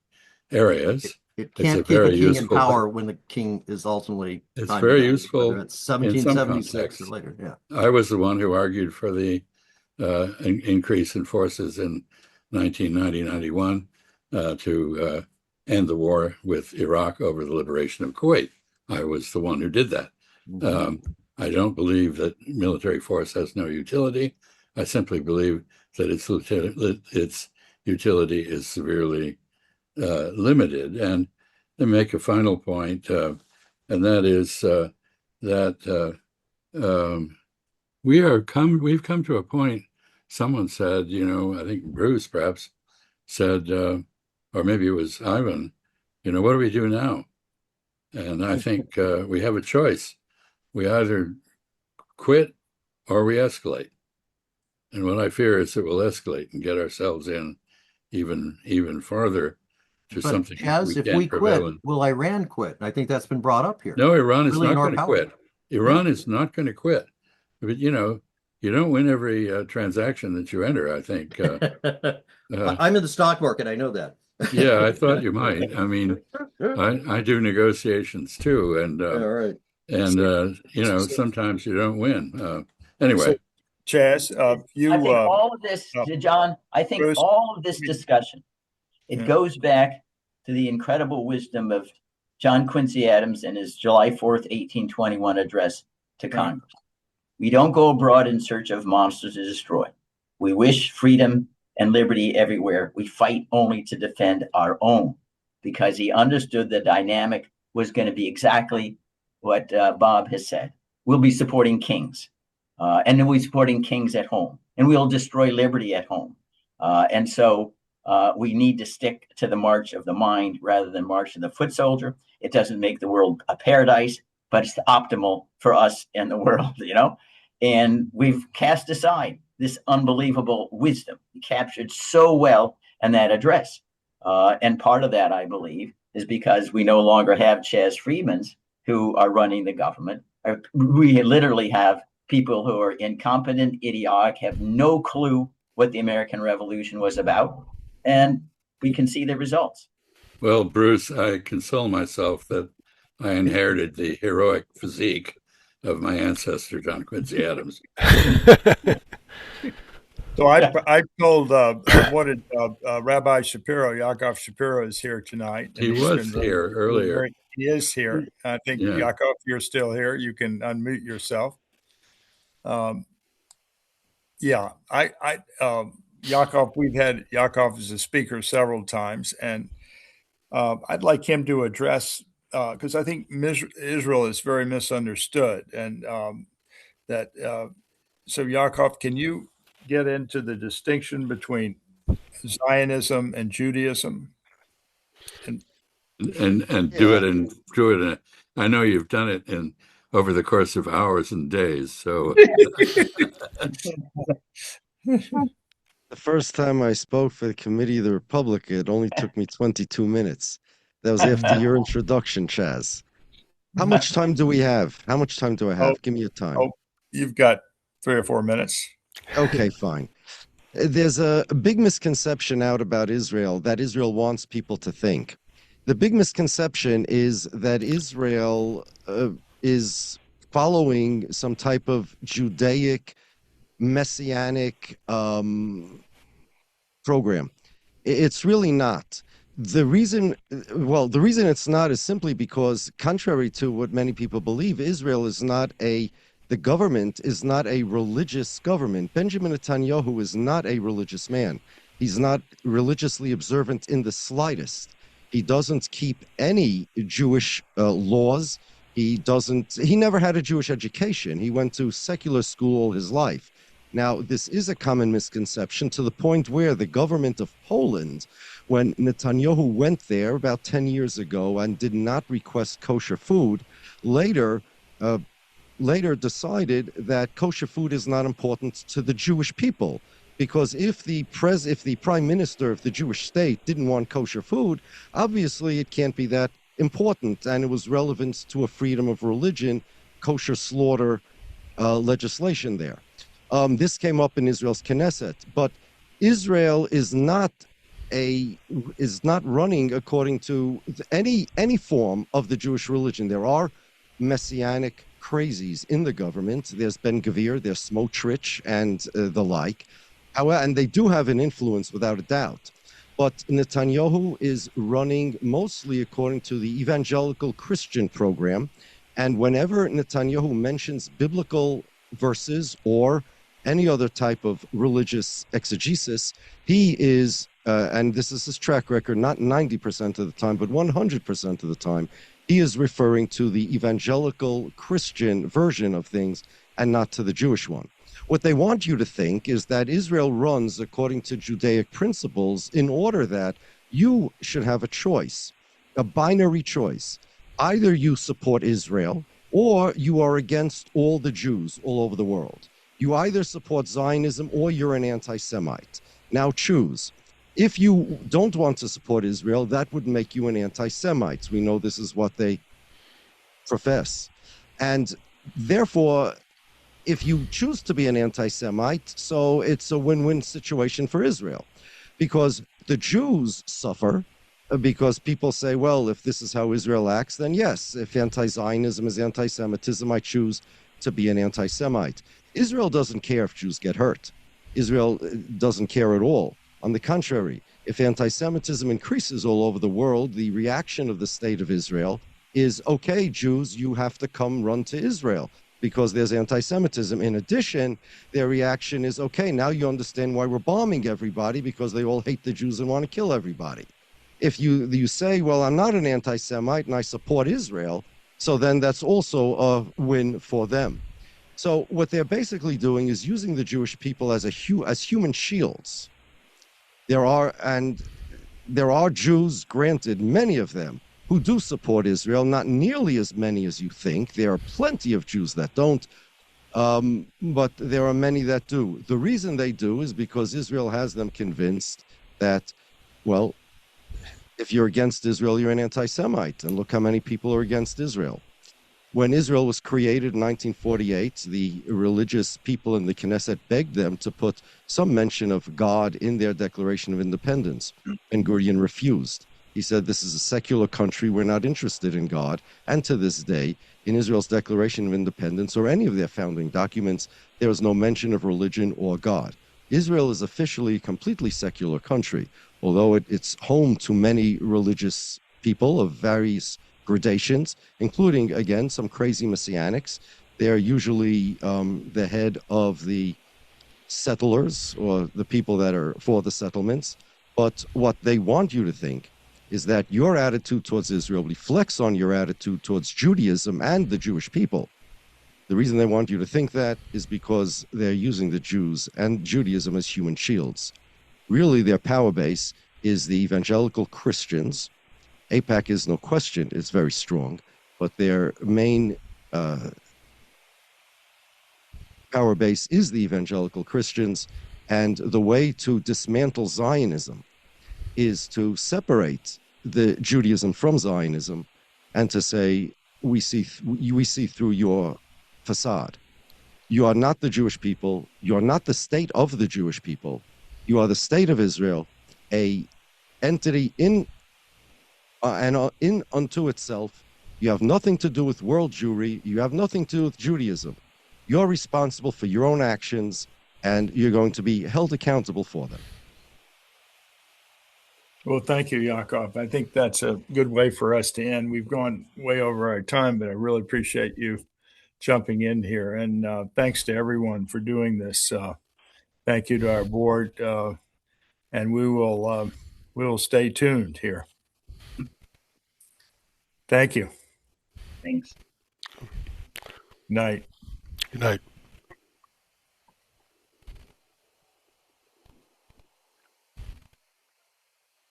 areas. It can't keep a king in power when the king is ultimately. It's very useful. It's 1776 or later. Yeah. I was the one who argued for the increase in forces in 1990-91 to end the war with Iraq over the liberation of Kuwait. I was the one who did that. I don't believe that military force has no utility. I simply believe that its utility is severely limited. And to make a final point, and that is that we've come to a point. Someone said, I think Bruce perhaps said, or maybe it was Ivan, what do we do now? And I think we have a choice. We either quit or we escalate. And what I fear is that we'll escalate and get ourselves in even farther to But something Chaz, we if we can't prevail quit, in. will Iran quit? I think that's been brought up here. No, Iran is Really not in our going to power. quit. Iran is not going to quit. But you don't win every transaction that you enter, I think. I'm in the stock market. I know that. Yeah, I thought you might. I mean, I do negotiations too, and All right. sometimes you don't win. So, Anyway, Chaz, you, I think all of this, John, I think Bruce, all of this discussion, it goes back to the incredible wisdom of John Quincy Adams in his July 4th, 1821 address to Congress. We don't go abroad in search of monsters to destroy. We wish freedom and liberty everywhere. We fight only to defend our own, because he understood the dynamic was going to be exactly what Bob has said. We'll be supporting kings, and then we'll be supporting kings at home, and we'll destroy liberty at home. And so we need to stick to the march of the mind rather than march of the foot soldier. It doesn't make the world a paradise, but it's optimal for us and the world, And we've cast aside this unbelievable wisdom captured so well in that address. And part of that, I believe, is because we no longer have Chaz Freedmans who are running the government. We literally have people who are incompetent, idiotic, have no clue what the American Revolution was about. And we can see the results. well, Bruce, I console myself that I inherited the heroic physique of my ancestor, John Quincy Adams. So I told Rabbi Shapiro, Yaakov Shapiro is here tonight. He was here earlier. He is here. I think, Yaakov, you're still here. You can unmute yourself. Yaakov, we've had Yaakov as a speaker several times, and I'd like him to address, because I think Israel is very misunderstood, and so Yaakov, can you get into the distinction between Zionism and Judaism? And do it in I know you've done it over the course of hours and days. So the first time I spoke for the Committee of the Republic, it only took me 22 minutes. That was after your introduction, Chaz. How much time do we have? How much time do I have? Give me a time. You've got 3 or 4 minutes. Okay, fine. There's a big misconception out about Israel that Israel wants people to think. The big misconception is that Israel is following some type of Judaic, messianic program. It's really not. The reason it's not is simply because, contrary to what many people believe, Israel is not the government is not a religious government. Benjamin Netanyahu is not a religious man. He's not religiously observant in the slightest. He doesn't keep any Jewish laws. He never had a Jewish education. He went to secular school all his life. Now, this is a common misconception to the point where the government of Poland, when Netanyahu went there about 10 years ago and did not request kosher food, later decided that kosher food is not important to the Jewish people. Because if the prime minister of the Jewish state didn't want kosher food, obviously it can't be that important, and it was relevant to a freedom of religion, kosher slaughter legislation there. This came up in Israel's Knesset, but Israel is not running according to any form of the Jewish religion. There are messianic crazies in the government. There's Ben Gvir, there's Smotrich, and the like. However, and they do have an influence without a doubt. But Netanyahu is running mostly according to the evangelical Christian program. And whenever Netanyahu mentions biblical verses or any other type of religious exegesis, he is, and this is his track record, not 90% of the time, but 100% of the time, he is referring to the evangelical Christian version of things and not to the Jewish one. What they want you to think is that Israel runs according to Judaic principles in order that you should have a choice, a binary choice. Either you support Israel or you are against all the Jews all over the world. You either support Zionism or you're an anti-Semite. Now choose. If you don't want to support Israel, that would make you an anti-Semite. We know this is what they profess. And therefore, if you choose to be an anti-Semite, so it's a win-win situation for Israel, because the Jews suffer because people say, well, if this is how Israel acts, then yes, if anti-Zionism is anti-Semitism, I choose to be an anti-Semite. Israel doesn't care if Jews get hurt. Israel doesn't care at all. On the contrary, if anti-Semitism increases all over the world, the reaction of the state of Israel is, okay, Jews, you have to come run to Israel because there's anti-Semitism. In addition, their reaction is, okay, now you understand why we're bombing everybody, because they all hate the Jews and want to kill everybody. If you say, well, I'm not an anti-Semite and I support Israel, so then that's also a win for them. So what they're basically doing is using the Jewish people as human shields. There are Jews, granted, many of them, who do support Israel, not nearly as many as you think. There are plenty of Jews that don't, but there are many that do. The reason they do is because Israel has them convinced that, well, if you're against Israel, you're an anti-Semite, and look how many people are against Israel. When Israel was created in 1948, the religious people in the Knesset begged them to put some mention of God in their Declaration of Independence. Ben-Gurion refused. He said, this is a secular country, we're not interested in God. And to this day, in Israel's Declaration of Independence or any of their founding documents, there is no mention of religion or God. Israel is officially a completely secular country, although it's home to many religious people of various gradations, including, again, some crazy messianics. They're usually the head of the settlers or the people that are for the settlements. But what they want you to think is that your attitude towards Israel reflects on your attitude towards Judaism and the Jewish people. The reason they want you to think that is because they're using the Jews and Judaism as human shields. Really, their power base is the evangelical Christians. AIPAC is no question, it's very strong, but their main power base is the evangelical Christians, and the way to dismantle Zionism is to separate the Judaism from Zionism and to say, we see through your facade. You are not the Jewish people. You are not the state of the Jewish people. You are the state of Israel, a entity in unto itself. You have nothing to do with world Jewry. You have nothing to do with Judaism. You're responsible for your own actions, and you're going to be held accountable for them. Well, thank you, Yaakov. I think that's a good way for us to end. We've gone way over our time, but I really appreciate you jumping in here. And thanks to everyone for doing this. Thank you to our board, and we will stay tuned here. Thank you. Thanks. Night. Good night.